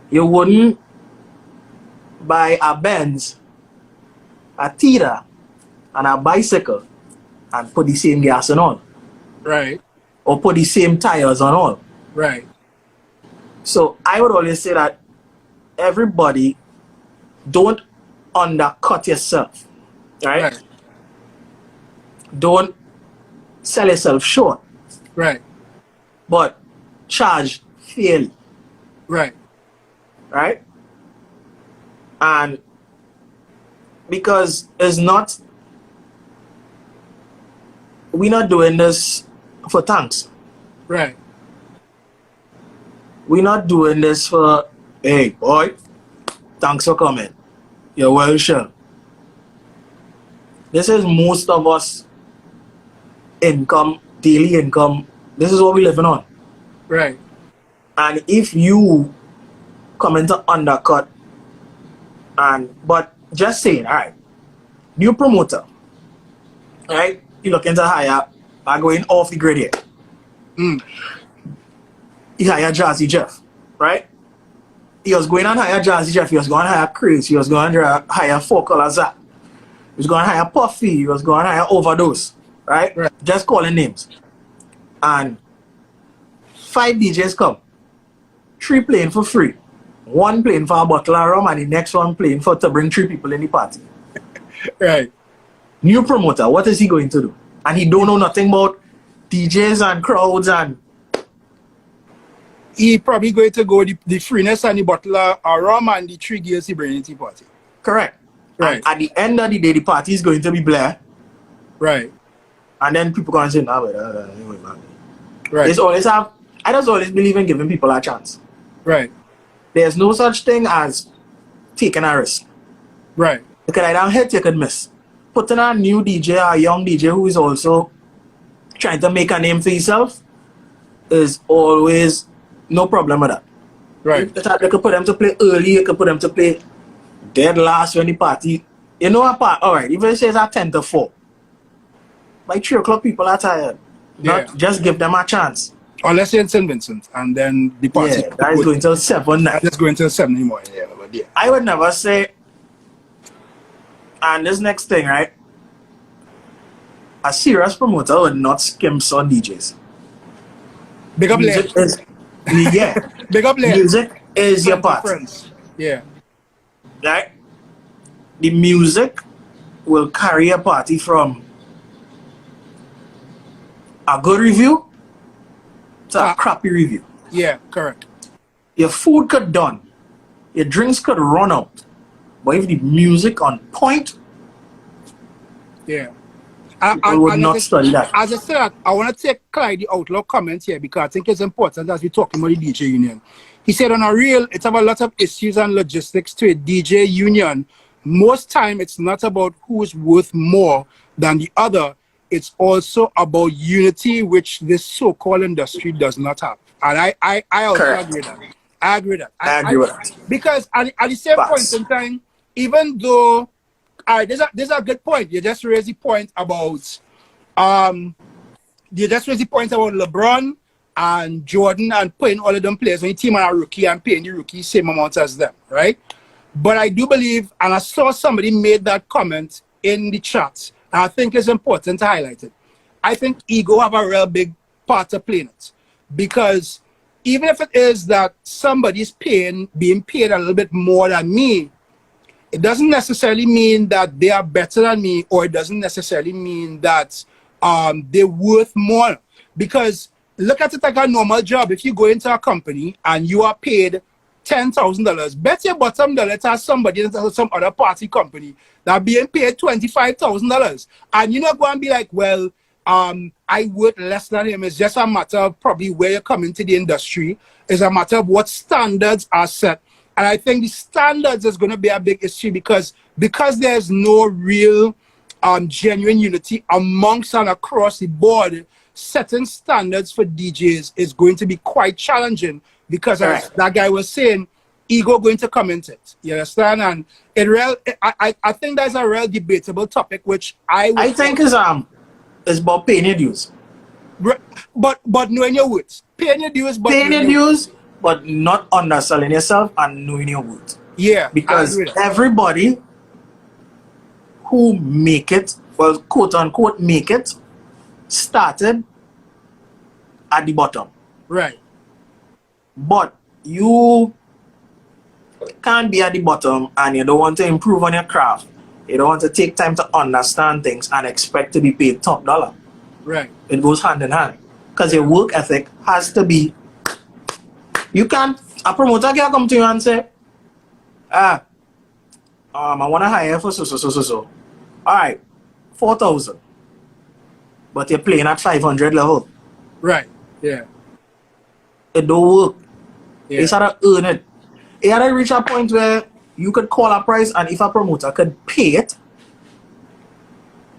[SPEAKER 2] You wouldn't buy a Benz, a Tita, and a bicycle and put the same gas on all.
[SPEAKER 1] Right.
[SPEAKER 2] Or put the same tires on all.
[SPEAKER 1] Right.
[SPEAKER 2] So I would always say that everybody don't undercut yourself. Right? Don't sell yourself short.
[SPEAKER 1] Right.
[SPEAKER 2] But charge fairly.
[SPEAKER 1] Right.
[SPEAKER 2] Right? And because it's not we're not doing this for thanks.
[SPEAKER 1] Right.
[SPEAKER 2] We're not doing this for, hey, boy, thanks for coming. You're welcome. This is most of us income, daily income. This is what we're living on.
[SPEAKER 1] Right.
[SPEAKER 2] And if you come into undercut, but just saying, all right, new promoter, right? You looking to hire, are going off the grid here. He hired Jazzy Jeff, right? He was going to hire Jazzy Jeff, he was going to hire Chris, he was going to hire Four Color Zach, he was going to hire Puffy, he was going to hire Overdose, right? Just calling names. And 5 DJs come, 3 playing for free, 1 playing for a bottle of rum, and the next one playing to bring 3 people in the party.
[SPEAKER 1] Right.
[SPEAKER 2] New promoter, what is he going to do? And he don't know nothing about DJs and crowds, and
[SPEAKER 1] he probably going to go the freeness and the bottle of rum and the 3 gears he bring into the party.
[SPEAKER 2] Correct.
[SPEAKER 1] Right.
[SPEAKER 2] And at the end of the day, the party is going to be Blair.
[SPEAKER 1] Right.
[SPEAKER 2] And then people going to say, nah, but anyway, man.
[SPEAKER 1] Right.
[SPEAKER 2] I just always believe in giving people a chance.
[SPEAKER 1] Right.
[SPEAKER 2] There's no such thing as taking a risk.
[SPEAKER 1] Right.
[SPEAKER 2] You can either hit, you can miss. Putting a new DJ or a young DJ who is also trying to make a name for himself is always no problem with that.
[SPEAKER 1] Right.
[SPEAKER 2] You can put them to play early, you can put them to play dead last when the party. You know what part? Alright, even if it says at 10 to 4. By 3 o'clock people are tired. Just give them a chance.
[SPEAKER 1] Unless you're in St. Vincent and then the party.
[SPEAKER 2] Yeah, that is going till 7 night.
[SPEAKER 1] That's going till 7 in the morning. Yeah, but yeah.
[SPEAKER 2] I would never say, and this next thing, right? A serious promoter would not skim on DJs.
[SPEAKER 1] Big up
[SPEAKER 2] Music
[SPEAKER 1] Blair.
[SPEAKER 2] yeah.
[SPEAKER 1] Big up Blair.
[SPEAKER 2] Music is your part.
[SPEAKER 1] Friends. Yeah.
[SPEAKER 2] Right? The music will carry a party from a good review to a crappy review.
[SPEAKER 1] Yeah, correct.
[SPEAKER 2] Your food could done. Your drinks could run out. But if the music on point,
[SPEAKER 1] yeah.
[SPEAKER 2] people would not study that.
[SPEAKER 1] As I said, I want to take Clyde the Outlaw comment here because I think it's important as we're talking about the DJ union. He said on a real, it's about a lot of issues and logistics to a DJ union. Most time it's not about who's worth more than the other. It's also about unity, which this so-called industry does not have. And I also agree with that. I agree with that.
[SPEAKER 2] I agree with that.
[SPEAKER 1] Because at the same point in time, even though there's a good point. You just raised the point about LeBron and Jordan and putting all of them players on the team and a rookie and paying the rookie same amount as them, right? But I do believe, and I saw somebody made that comment in the chat, and I think it's important to highlight it. I think ego have a real big part to play in it. Because even if it is that somebody's being paid a little bit more than me, it doesn't necessarily mean that they are better than me, or it doesn't necessarily mean that they're worth more. Because look at it like a normal job. If you go into a company and you are paid $10,000, bet your bottom dollar to somebody in some other party company that being paid $25,000. And you're not going to be like, well, I work less than him. It's just a matter of probably where you're coming to the industry. It's a matter of what standards are set. And I think the standards is going to be a big issue because there's no real genuine unity amongst and across the board. Setting standards for DJs is going to be quite challenging because as that guy was saying, ego going to come into it. You understand? And I think that's a real debatable topic, which I think
[SPEAKER 2] is about paying your dues.
[SPEAKER 1] But knowing your worth. Paying your dues,
[SPEAKER 2] but not underselling yourself and knowing your worth.
[SPEAKER 1] Yeah.
[SPEAKER 2] Because everybody who make it, well, quote unquote, make it, started at the bottom.
[SPEAKER 1] Right.
[SPEAKER 2] But you can't be at the bottom and you don't want to improve on your craft. You don't want to take time to understand things and expect to be paid top dollar.
[SPEAKER 1] Right.
[SPEAKER 2] It goes hand in hand. Because your work ethic has to be. You can't, a promoter can come to you and say, I want to hire for so. Alright, 4,000. but you're playing at 500 level.
[SPEAKER 1] Right. Yeah.
[SPEAKER 2] It don't work.
[SPEAKER 1] Yeah.
[SPEAKER 2] It's had to earn it. It had to reach a point where you could call a price, and if a promoter could pay it,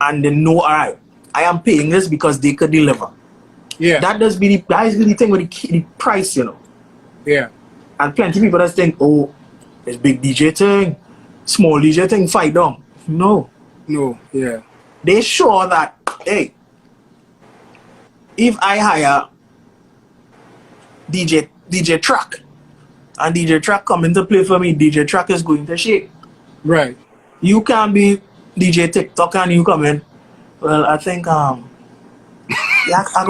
[SPEAKER 2] and they know, all right, I am paying this because they could deliver.
[SPEAKER 1] Yeah.
[SPEAKER 2] That is the thing with the price, you know.
[SPEAKER 1] Yeah.
[SPEAKER 2] And plenty of people just think, oh, it's big DJ thing, small DJ thing, fight down. No.
[SPEAKER 1] No. Yeah.
[SPEAKER 2] They sure that, hey, if I hire DJ Track, and DJ Track coming to play for me, DJ Track is going to shake.
[SPEAKER 1] Right.
[SPEAKER 2] You can be DJ TikTok and you come in. Well, I think yeah, I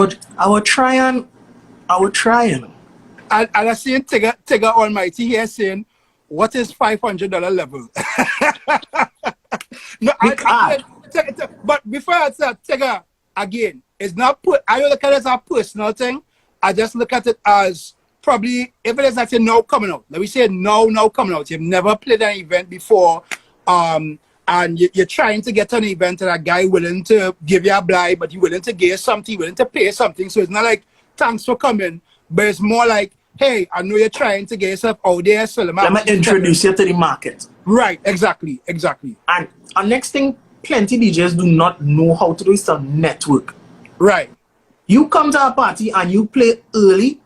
[SPEAKER 2] would try. And
[SPEAKER 1] I see Tigger Almighty here saying, what is $500 level? No, but before I say Tigger, again, it's not I don't look at it as a personal thing. I just look at it as probably, if it is actually now coming out, let me say now coming out, you've never played an event before, and you're trying to get an event and a guy willing to give you a bribe, but you're willing to give something, willing to pay something. So it's not like, thanks for coming, but it's more like, hey, I know you're trying to get yourself out there. So
[SPEAKER 2] let me introduce you to the market.
[SPEAKER 1] Right, exactly.
[SPEAKER 2] And next thing, plenty DJs do not know how to do is to network.
[SPEAKER 1] Right.
[SPEAKER 2] You come to a party and you play early,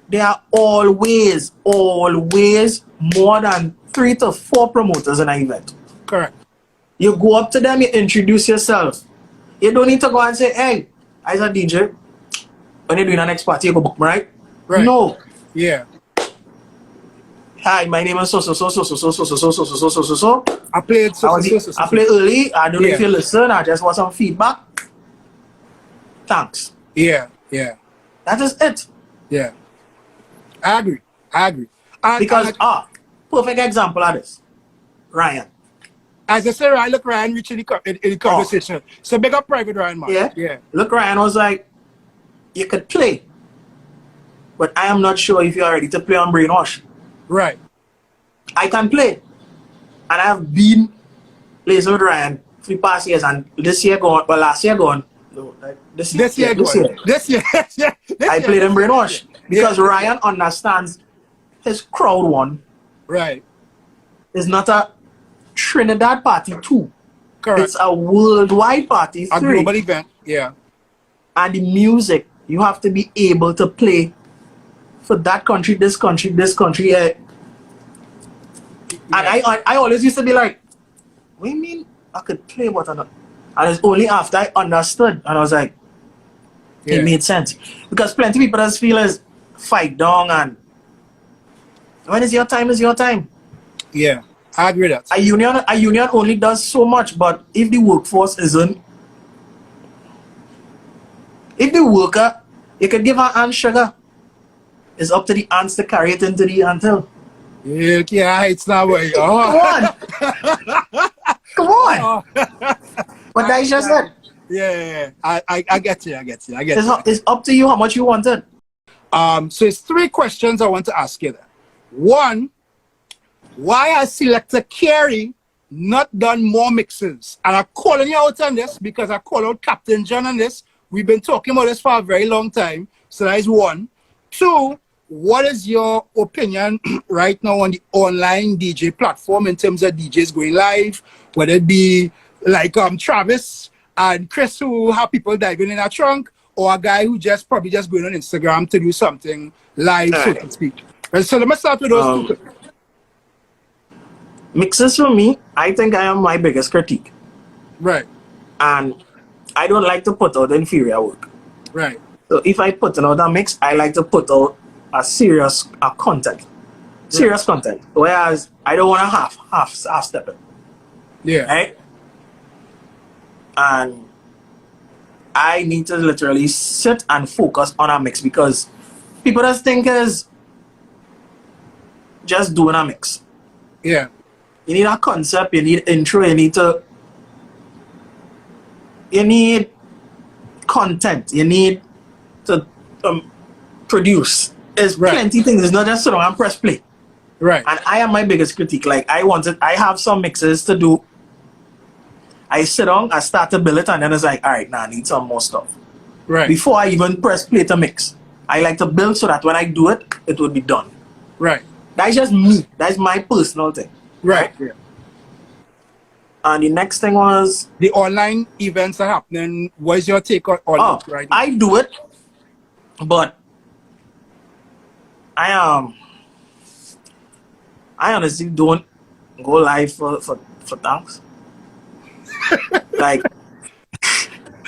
[SPEAKER 2] there are always more than 3 to 4 promoters in an event.
[SPEAKER 1] Correct.
[SPEAKER 2] You go up to them, you introduce yourself. You don't need to go and say, hey, I'm a DJ. When you're doing the next party, you go book me, right?
[SPEAKER 1] Right.
[SPEAKER 2] No.
[SPEAKER 1] Yeah.
[SPEAKER 2] Hi, my name is so.
[SPEAKER 1] I played
[SPEAKER 2] I play early. I don't know if you listen. I just want some feedback. Thanks.
[SPEAKER 1] Yeah.
[SPEAKER 2] That is it.
[SPEAKER 1] Yeah. I agree.
[SPEAKER 2] Because, perfect example of this. Ryan.
[SPEAKER 1] As I said, Ryan reached in the conversation. So big up Private Ryan, man. Yeah.
[SPEAKER 2] Look, Ryan was like, you could play, but I am not sure if you're ready to play on Brainwash.
[SPEAKER 1] Right.
[SPEAKER 2] I can play. And I have been playing with Ryan for the past years, and this year gone, but last year gone. No, this year. I played in Brainwash because Ryan understands his crowd one.
[SPEAKER 1] Right.
[SPEAKER 2] It's not a Trinidad party 2.
[SPEAKER 1] Correct.
[SPEAKER 2] It's a worldwide party 3.
[SPEAKER 1] A global event. Yeah.
[SPEAKER 2] And the music, you have to be able to play for that country, this country. And I always used to be like, what do you mean I could play what or not? And it's only after I understood, and I was like, it made sense. Because plenty of people just feel as fight down, and when is your time, is your time.
[SPEAKER 1] Yeah, I agree with that.
[SPEAKER 2] A union only does so much, but if the workforce isn't, if the worker, you could give her ant sugar, it's up to the ants to carry it into the anthill.
[SPEAKER 1] Yeah, it's not way.
[SPEAKER 2] Oh. Come on. But that's just it.
[SPEAKER 1] Yeah. I get you.
[SPEAKER 2] It's up to you how much you want it.
[SPEAKER 1] So it's 3 questions I want to ask you there. 1, why has Selectah Kerry not done more mixes? And I'm calling you out on this because I call out Captain John on this. We've been talking about this for a very long time. So that is 1. 2, what is your opinion right now on the online DJ platform in terms of DJs going live, whether it be like Travis and Chris who have people diving in a trunk, or a guy who probably just going on Instagram to do something live, so to speak. So let me start with those 2.
[SPEAKER 2] Mixes for me, I think I am my biggest critique.
[SPEAKER 1] Right.
[SPEAKER 2] And I don't like to put out inferior work.
[SPEAKER 1] Right.
[SPEAKER 2] So if I put out a mix, I like to put out a serious content. Serious content. Whereas I don't want to half step it.
[SPEAKER 1] Yeah.
[SPEAKER 2] Right? And I need to literally sit and focus on a mix, because people just think is just doing a mix.
[SPEAKER 1] Yeah.
[SPEAKER 2] You need a concept, you need intro, you need content, you need to produce. There's plenty of things. It's not just sit down and press play.
[SPEAKER 1] Right.
[SPEAKER 2] And I am my biggest critique. Like I have some mixes to do, I sit down, I start to build it, and then it's like, all right, now I need some more stuff.
[SPEAKER 1] Right.
[SPEAKER 2] Before I even press play to mix, I like to build so that when I do it, it would be done.
[SPEAKER 1] Right.
[SPEAKER 2] That's just me. That's my personal thing.
[SPEAKER 1] Right. Yeah.
[SPEAKER 2] And the next thing was
[SPEAKER 1] the online events are happening. What is your take on all this right now?
[SPEAKER 2] I do it, but I honestly don't go live for thanks. Like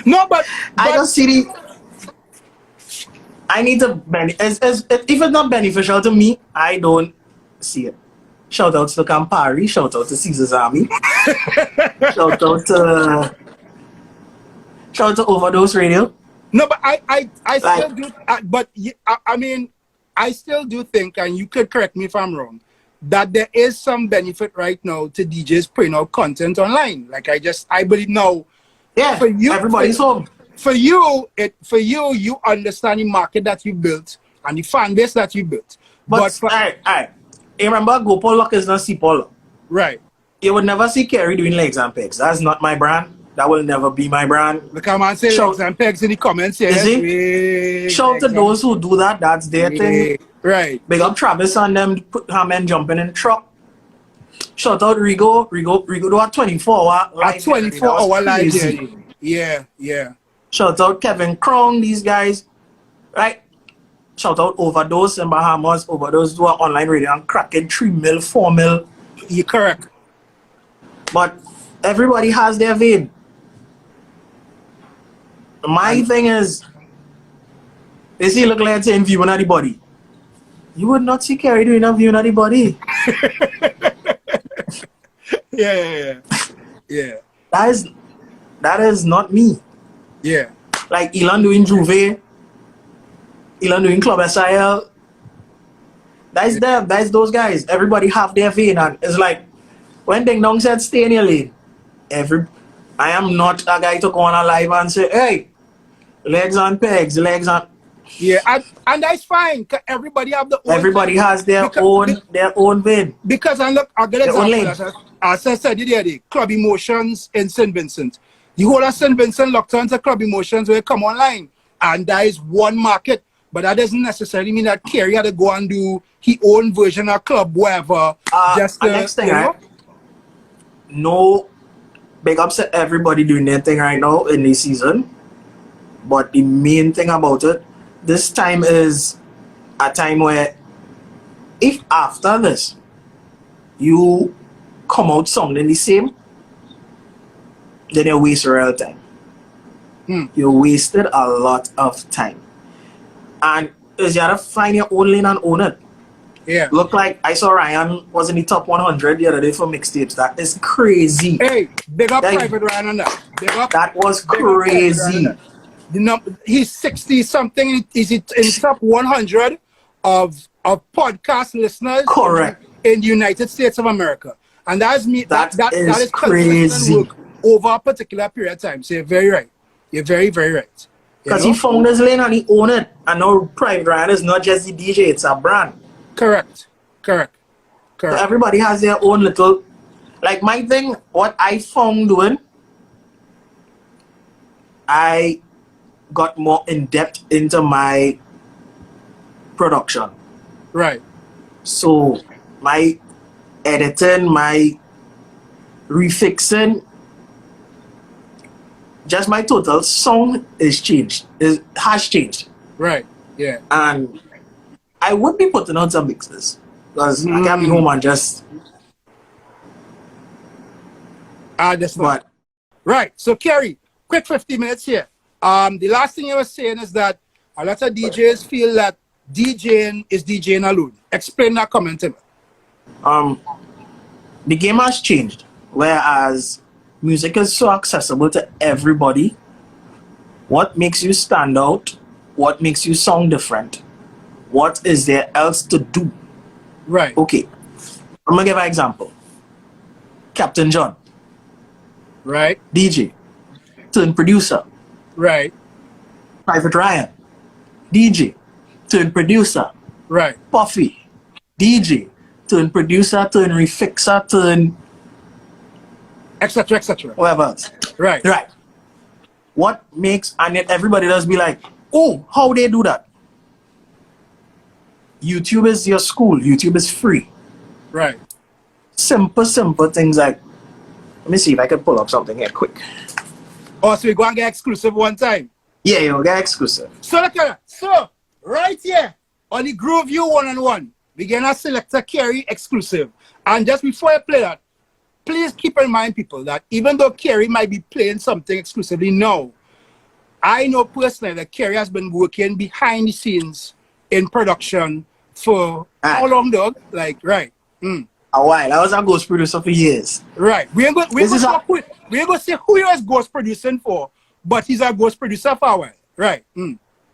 [SPEAKER 1] no, but
[SPEAKER 2] I don't see the. I need to if it's not beneficial to me, I don't see it. Shout out to Campari, shout out to Caesar's Army, shout out to Overdose Radio.
[SPEAKER 1] No, but I still do. But I mean, I still do think, and you could correct me if I'm wrong, that there is some benefit right now to DJs putting out content online. Like I believe now.
[SPEAKER 2] Yeah, for you, everybody's home.
[SPEAKER 1] For you, you understand the market that you built and the fan base that you built. But for,
[SPEAKER 2] all right. You remember, Gopal Lock is not C-Polo.
[SPEAKER 1] Right.
[SPEAKER 2] You would never see Kerry doing legs and pegs. That's not my brand. That will never be my brand.
[SPEAKER 1] Look, come and say legs and pegs in the comments here.
[SPEAKER 2] Shout to those who do that. That's their thing.
[SPEAKER 1] Right.
[SPEAKER 2] Big up Travis and them, put men jumping in truck. Shout out Rigo. Rigo do a 24-hour live.
[SPEAKER 1] A 24-hour live. Yeah.
[SPEAKER 2] Shout out Kevin Krong, these guys. Right? Shout out Overdose in Bahamas. Overdose do an online radio and cracking 3 mil, 4 mil.
[SPEAKER 1] You're correct.
[SPEAKER 2] But everybody has their vein. My thing is, they see look like saying viewing at the body. You would not see Kerry doing a viewing at the body.
[SPEAKER 1] Yeah.
[SPEAKER 2] That is not me.
[SPEAKER 1] Yeah.
[SPEAKER 2] Like Elon doing Juve. Elon doing Club SIL. That's them. That's those guys. Everybody have their vein. And it's like, when Ding Dong said stay in your lane, I am not a guy to go on a live and say, hey, legs on pegs, legs on.
[SPEAKER 1] Yeah, and that's fine. Cause everybody have the own.
[SPEAKER 2] Everybody has their own vein.
[SPEAKER 1] Because I look, I'll get an example. As I said the Club Emotions in St. Vincent. The whole of St. Vincent locked on to Club Emotions where come online. And that is one market. But that doesn't necessarily mean that Kerry had to go and do his own version of club, whatever.
[SPEAKER 2] Next thing, right? No, big ups to everybody doing their thing right now in this season. But the main thing about it, this time is a time where if after this you come out sounding the same, then you waste real time. You wasted a lot of time. And you gotta find your own lane and own it.
[SPEAKER 1] Yeah.
[SPEAKER 2] Look like I saw Ryan was in the top 100 the other day for mixtapes. That is crazy.
[SPEAKER 1] Hey, big up Private Ryan on that. Big up.
[SPEAKER 2] That was crazy.
[SPEAKER 1] He's 60 something. He's in top 100 of podcast listeners.
[SPEAKER 2] Correct.
[SPEAKER 1] In the United States of America. And that is
[SPEAKER 2] crazy.
[SPEAKER 1] Work over a particular period of time. So you're very right. You're very, very right.
[SPEAKER 2] Because he found his lane and he owned it. And now Private Ryan is not just the DJ, it's a brand.
[SPEAKER 1] Correct.
[SPEAKER 2] So everybody has their own little, like my thing, what I found doing, I got more in depth into my production.
[SPEAKER 1] Right.
[SPEAKER 2] So my editing, my refixing, just my total song has changed.
[SPEAKER 1] Right. Yeah.
[SPEAKER 2] And I would be putting on some mixes because I can't be home and just.
[SPEAKER 1] But right. So Kerry, quick 50 minutes here. The last thing you were saying is that a lot of DJs feel that DJing is DJing alone. Explain that comment to me.
[SPEAKER 2] The game has changed, whereas music is so accessible to everybody. What makes you stand out? What makes you sound different? What is there else to do?
[SPEAKER 1] Right.
[SPEAKER 2] Okay. I'm gonna give an example. Captain John.
[SPEAKER 1] Right.
[SPEAKER 2] DJ. Turn producer.
[SPEAKER 1] Right.
[SPEAKER 2] Private Ryan. DJ. Turn producer.
[SPEAKER 1] Right.
[SPEAKER 2] Puffy. DJ. Turn producer, turn refixer, turn
[SPEAKER 1] etc., etc.
[SPEAKER 2] whatever else.
[SPEAKER 1] Right.
[SPEAKER 2] Right. What makes, and yet everybody does be like, oh, how they do that? YouTube is your school. YouTube is free.
[SPEAKER 1] Right.
[SPEAKER 2] Simple things like, let me see if I can pull up something here quick.
[SPEAKER 1] Oh, so we go and get exclusive one time.
[SPEAKER 2] Yeah, you get exclusive.
[SPEAKER 1] So look at that. So right here on the Groove You 1-on-1, we get a Selectah Kerry exclusive. And just before I play that, please keep in mind, people, that even though Kerry might be playing something exclusively now, I know personally that Kerry has been working behind the scenes in production for how long, dog? Like, right.
[SPEAKER 2] A while. I was a ghost producer for years.
[SPEAKER 1] Right. We ain't going to say who he was ghost producing for, but he's a ghost producer for a while. Right.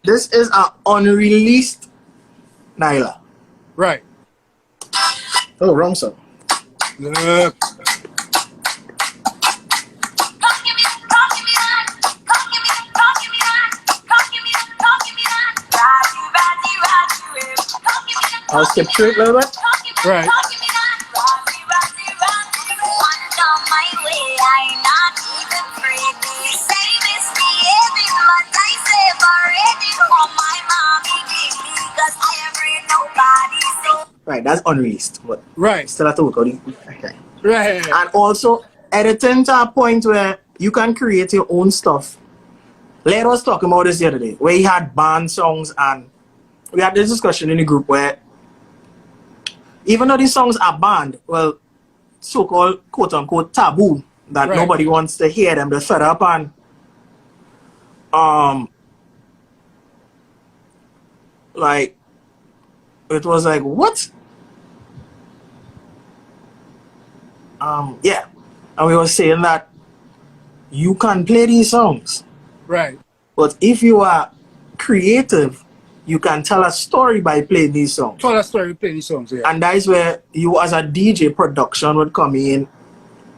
[SPEAKER 2] This is an unreleased Nyla.
[SPEAKER 1] Right.
[SPEAKER 2] Oh, wrong song.
[SPEAKER 1] Look.
[SPEAKER 2] I'll skip through it a little bit.
[SPEAKER 1] Right.
[SPEAKER 2] Right, that's unreleased, but
[SPEAKER 1] Right.
[SPEAKER 2] still have to work out it. Okay.
[SPEAKER 1] Right.
[SPEAKER 2] And also editing to a point where you can create your own stuff. Let us talk about this the other day, where he had banned songs, and we had this discussion in the group where even though these songs are banned, well, so-called quote-unquote taboo, that nobody wants to hear them, they're fed up, and like it was like, what? Yeah. And we were saying that you can play these songs.
[SPEAKER 1] Right.
[SPEAKER 2] But if you are creative, you can tell a story by playing these songs.
[SPEAKER 1] Tell a story playing these songs, yeah.
[SPEAKER 2] And that is where you as a DJ production would come in,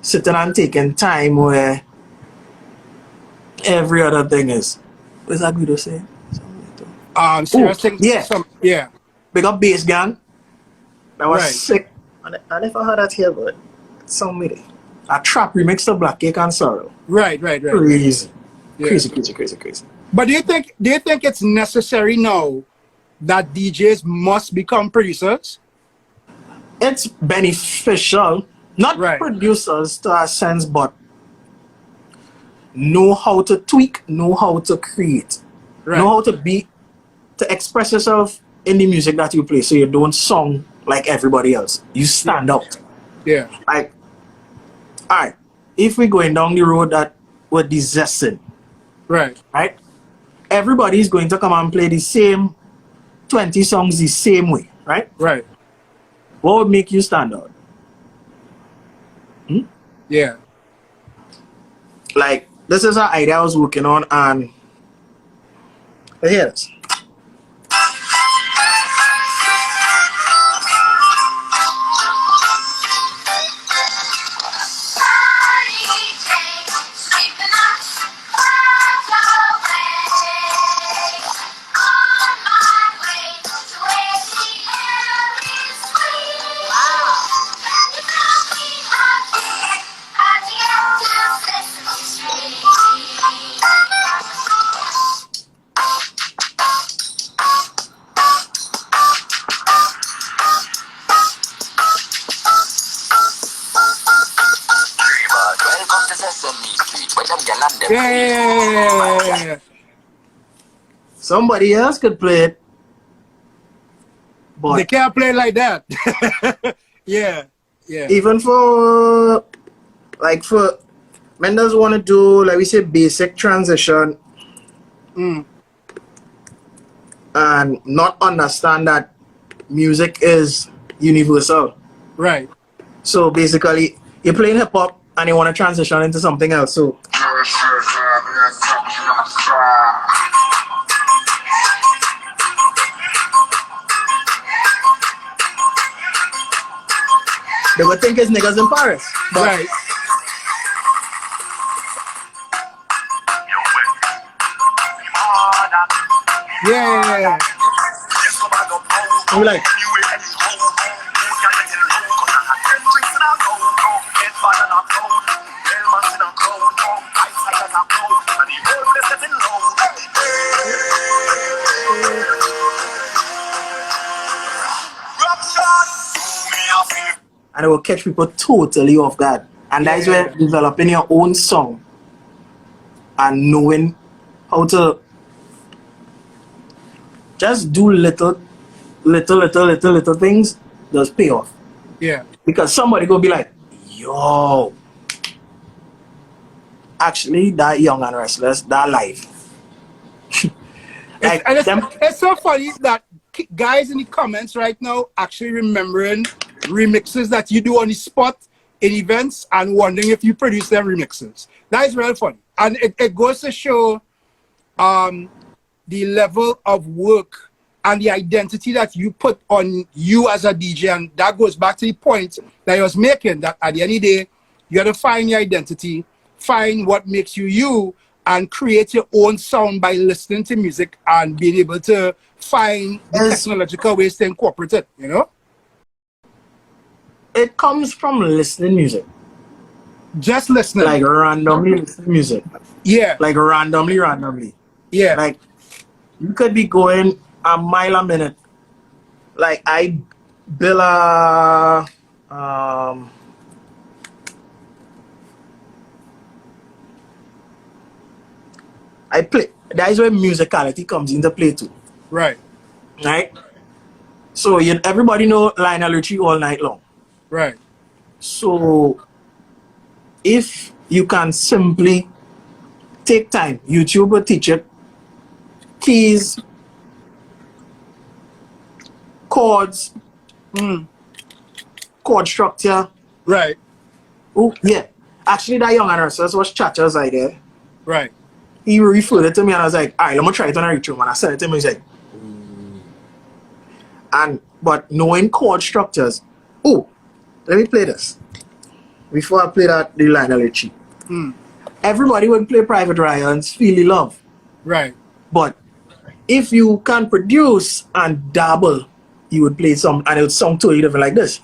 [SPEAKER 2] sitting and taking time where every other thing is. What's that good to say?
[SPEAKER 1] Serious things.
[SPEAKER 2] Yeah.
[SPEAKER 1] Yeah.
[SPEAKER 2] Big up Bass Gang. That was
[SPEAKER 1] Right.
[SPEAKER 2] sick. I never heard that here, but it's so many. A trap remix of Black Cake and Sorrow.
[SPEAKER 1] Right.
[SPEAKER 2] Crazy.
[SPEAKER 1] Yeah.
[SPEAKER 2] Crazy.
[SPEAKER 1] But do you think it's necessary now that DJs must become producers?
[SPEAKER 2] It's beneficial, not producers to a sense, but know how to tweak, know how to create, know how to express yourself in the music that you play, so you don't sound like everybody else. You stand out.
[SPEAKER 1] Yeah.
[SPEAKER 2] Like, all right, if we're going down the road that we're desessing, right? Everybody's going to come and play the same 20 songs the same way, right?
[SPEAKER 1] Right.
[SPEAKER 2] What would make you stand out?
[SPEAKER 1] Yeah.
[SPEAKER 2] Like, this is an idea I was working on, and here's.
[SPEAKER 1] Yeah.
[SPEAKER 2] Somebody else could play it, but
[SPEAKER 1] they can't play like that. Yeah.
[SPEAKER 2] Even for Mendes want to do, like we say, basic transition, and not understand that music is universal.
[SPEAKER 1] Right.
[SPEAKER 2] So basically, you're playing hip hop and you want to transition into something else. So they would think it's niggas in Paris.
[SPEAKER 1] Right. Yeah.
[SPEAKER 2] I'm like, and it will catch people totally off guard. And that is where developing your own song and knowing how to just do little things does pay off.
[SPEAKER 1] Yeah.
[SPEAKER 2] Because somebody gonna be like, yo, actually that Young and Restless, that live.
[SPEAKER 1] Like, it's so funny that guys in the comments right now actually remembering remixes that you do on the spot in events and wondering if you produce them remixes. That is real funny. And it goes to show the level of work and the identity that you put on you as a DJ. And that goes back to the point that I was making, that at the end of the day, you got to find your identity, find what makes you you, and create your own sound by listening to music and being able to find the technological ways to incorporate it, you know?
[SPEAKER 2] It comes from listening music.
[SPEAKER 1] Just listening.
[SPEAKER 2] Like randomly listening music.
[SPEAKER 1] Yeah.
[SPEAKER 2] Like randomly.
[SPEAKER 1] Yeah.
[SPEAKER 2] Like you could be going a mile a minute. Like I build a I play. That is where musicality comes into play too.
[SPEAKER 1] Right.
[SPEAKER 2] Right? So everybody know Lionel Richie All Night Long.
[SPEAKER 1] Right.
[SPEAKER 2] So if you can simply take time, YouTube will teach it, keys, chords, chord structure.
[SPEAKER 1] Right.
[SPEAKER 2] Oh, yeah. Actually, that Young and Restless was Chacha's idea.
[SPEAKER 1] Right.
[SPEAKER 2] He referred it to me and I was like, all right, let me try it on a ritual. And I sent it to him, he's like, but knowing chord structures, oh, let me play this. Before I play that, the Lionel Richie. Everybody would play Private Ryan's Feel the Love.
[SPEAKER 1] Right.
[SPEAKER 2] But if you can produce and dabble, you would play some, and it would sound totally different like this.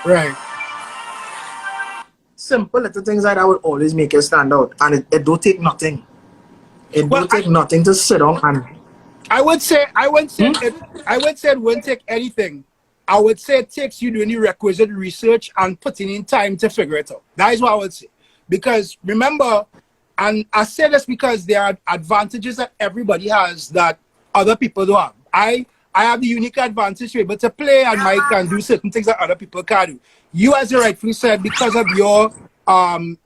[SPEAKER 1] Right.
[SPEAKER 2] Simple little things like that would always make it stand out, and it don't take nothing. It don't take nothing to sit down and.
[SPEAKER 1] I would say it wouldn't take anything. I would say it takes you doing the requisite research and putting in time to figure it out. That is what I would say. Because remember, and I say this because there are advantages that everybody has that other people don't have. I have the unique advantage to be able to play and mic and do certain things that other people can't do. You, as you rightfully said, because of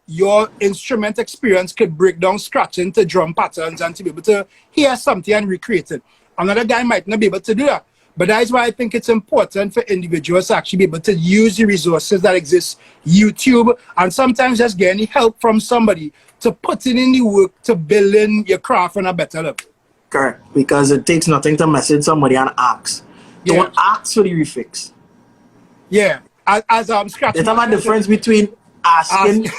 [SPEAKER 1] your instrument experience, could break down scratching to drum patterns and to be able to hear something and recreate it. Another guy might not be able to do that. But that is why I think it's important for individuals to actually be able to use the resources that exist, YouTube, and sometimes just getting help from somebody to put in the work to building your craft on a better level.
[SPEAKER 2] Correct, because it takes nothing to message somebody and ask.
[SPEAKER 1] Yeah.
[SPEAKER 2] Don't ask for the refix.
[SPEAKER 1] Yeah, as I'm scratching.
[SPEAKER 2] There's a difference between asking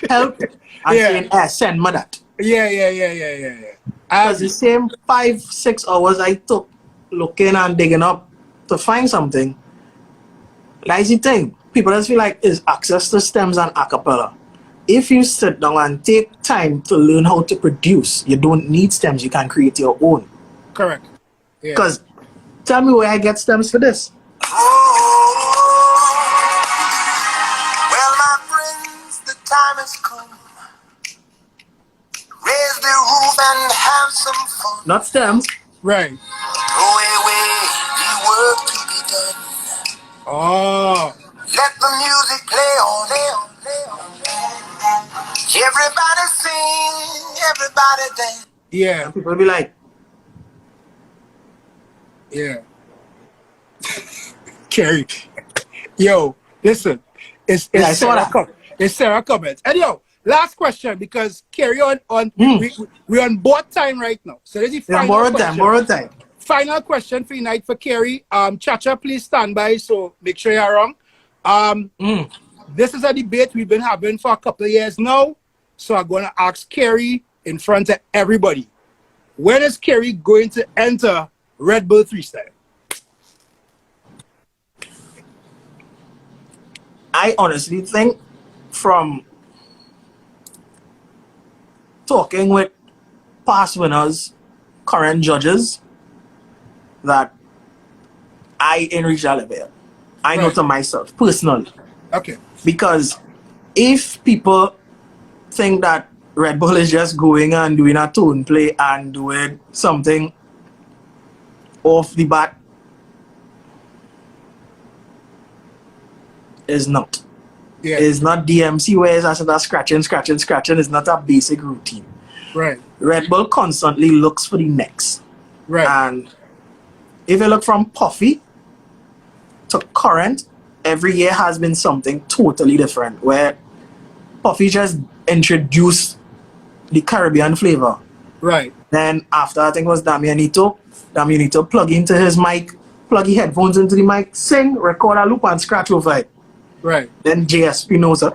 [SPEAKER 2] help and saying, send me that.
[SPEAKER 1] Yeah.
[SPEAKER 2] Because the same 5-6 hours I took looking and digging up to find something, that's the thing. People just feel like it's access to stems and acapella. If you sit down and take time to learn how to produce, you don't need stems, you can create your own.
[SPEAKER 1] Correct.
[SPEAKER 2] Because tell me where I get stems for this.
[SPEAKER 3] Well, my friends, the time has come. Raise the roof and have some fun.
[SPEAKER 2] Not stems.
[SPEAKER 1] Right.
[SPEAKER 3] Throw away the work to be done.
[SPEAKER 1] Oh.
[SPEAKER 3] Let the music play on. Everybody sing, everybody dance.
[SPEAKER 1] Yeah.
[SPEAKER 2] And people be like,
[SPEAKER 1] yeah. Kerry. Yo, listen. It's Sarah comments. And yo, last question, because Kerry we're on board time right now. So there's the final
[SPEAKER 2] borrowed time.
[SPEAKER 1] final question for tonight for Kerry. Chacha, please stand by, so make sure you're wrong. This is a debate we've been having for a couple of years now. So I'm going to ask Kerry in front of everybody. When is Kerry going to enter Red Bull Freestyle?
[SPEAKER 2] I honestly think from talking with past winners, current judges, that I ain't reached that level. I know to myself, personally.
[SPEAKER 1] Okay.
[SPEAKER 2] Because if people think that Red Bull is just going and doing a tone play and doing something off the bat, is not.
[SPEAKER 1] Yeah.
[SPEAKER 2] It's not DMC where it's just scratching. It's not a basic routine.
[SPEAKER 1] Right.
[SPEAKER 2] Red Bull constantly looks for the next.
[SPEAKER 1] Right.
[SPEAKER 2] And if you look from Puffy to current, every year has been something totally different, where Puffy just introduced the Caribbean flavor.
[SPEAKER 1] Right.
[SPEAKER 2] Then after, I think it was Damianito plug into his mic, plug his headphones into the mic, sing, record a loop and scratch over it.
[SPEAKER 1] Right.
[SPEAKER 2] Then J Espinosa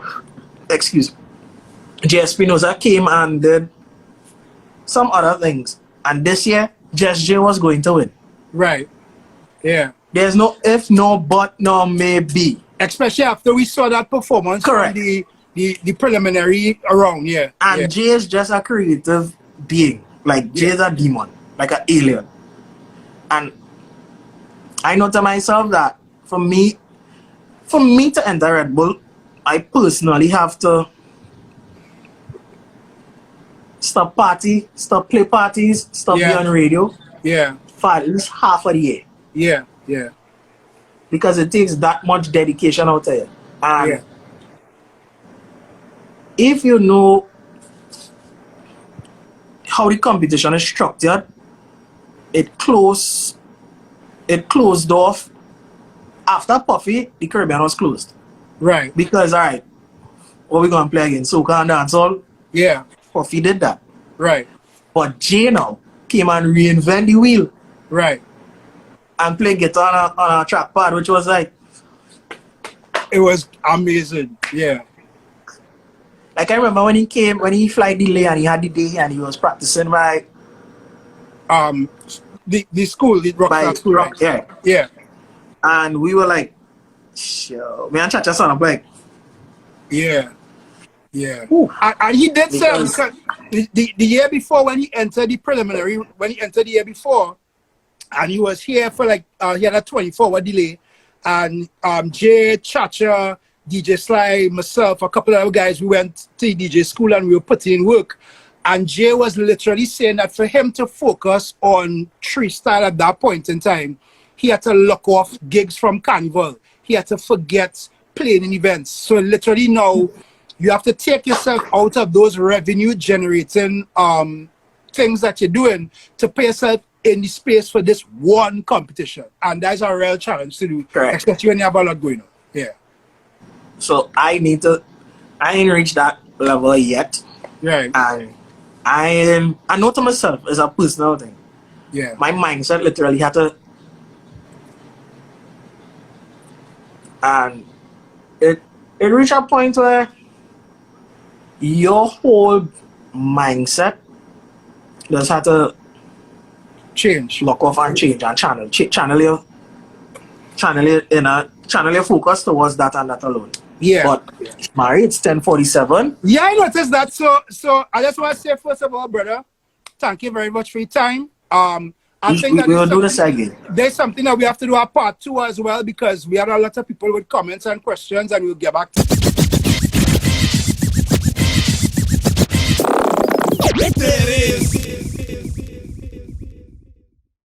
[SPEAKER 2] came and did some other things. And this year, Just J was going to win.
[SPEAKER 1] Right. Yeah.
[SPEAKER 2] There's no if, no but, no maybe.
[SPEAKER 1] Especially after we saw that performance.
[SPEAKER 2] Correct.
[SPEAKER 1] From the preliminary around, yeah.
[SPEAKER 2] And
[SPEAKER 1] yeah.
[SPEAKER 2] Jay is just a creative being. Like, Jay is a demon. Like an alien. And I know to myself that for me to enter Red Bull, I personally have to stop play parties, stop be on radio.
[SPEAKER 1] Yeah.
[SPEAKER 2] For at least half of the year.
[SPEAKER 1] Yeah. Yeah.
[SPEAKER 2] Because it takes that much dedication out there. And if you know how the competition is structured, it closed off after Puffy. The Caribbean was closed.
[SPEAKER 1] Right.
[SPEAKER 2] Because alright, what we gonna play again? Soca and dancehall?
[SPEAKER 1] Yeah.
[SPEAKER 2] Puffy did that.
[SPEAKER 1] Right.
[SPEAKER 2] But Jay now came and reinvent the wheel.
[SPEAKER 1] Right.
[SPEAKER 2] And played guitar on a trackpad, which was like,
[SPEAKER 1] it was amazing. Yeah.
[SPEAKER 2] Like I remember when he fly delay and he had the day and he was practicing by
[SPEAKER 1] the school, the rock school.
[SPEAKER 2] Rock,
[SPEAKER 1] right? Yeah.
[SPEAKER 2] And we were like, sure. Me and Chacha son up like,
[SPEAKER 1] yeah. And he did say the year before when he entered the preliminary, the year before, and he was here for like he had a 24-hour delay, and Jay, Chacha, DJ Sly, myself, a couple of other guys, we went to DJ school and we were putting in work. And Jay was literally saying that for him to focus on freestyle at that point in time, he had to lock off gigs from Carnival. He had to forget playing in events. So literally now, you have to take yourself out of those revenue generating things that you're doing to put yourself in the space for this one competition. And that's a real challenge to do,
[SPEAKER 2] correct,
[SPEAKER 1] especially when you have a lot going on. Yeah.
[SPEAKER 2] So I ain't reached that level yet.
[SPEAKER 1] Right.
[SPEAKER 2] And I know to myself as a personal thing.
[SPEAKER 1] Yeah.
[SPEAKER 2] My mindset literally had to, and it reached a point where your whole mindset just had to
[SPEAKER 1] change,
[SPEAKER 2] lock off and change and channel your focus towards that and that alone.
[SPEAKER 1] Yeah.
[SPEAKER 2] But Mari, it's 10:47.
[SPEAKER 1] Yeah, I noticed that. So I just want to say first of all, brother, thank you very much for your time. I think that
[SPEAKER 2] we will do this again.
[SPEAKER 1] There's something that we have to do a part 2 as well, because we had a lot of people with comments and questions, and we'll get back to
[SPEAKER 4] There is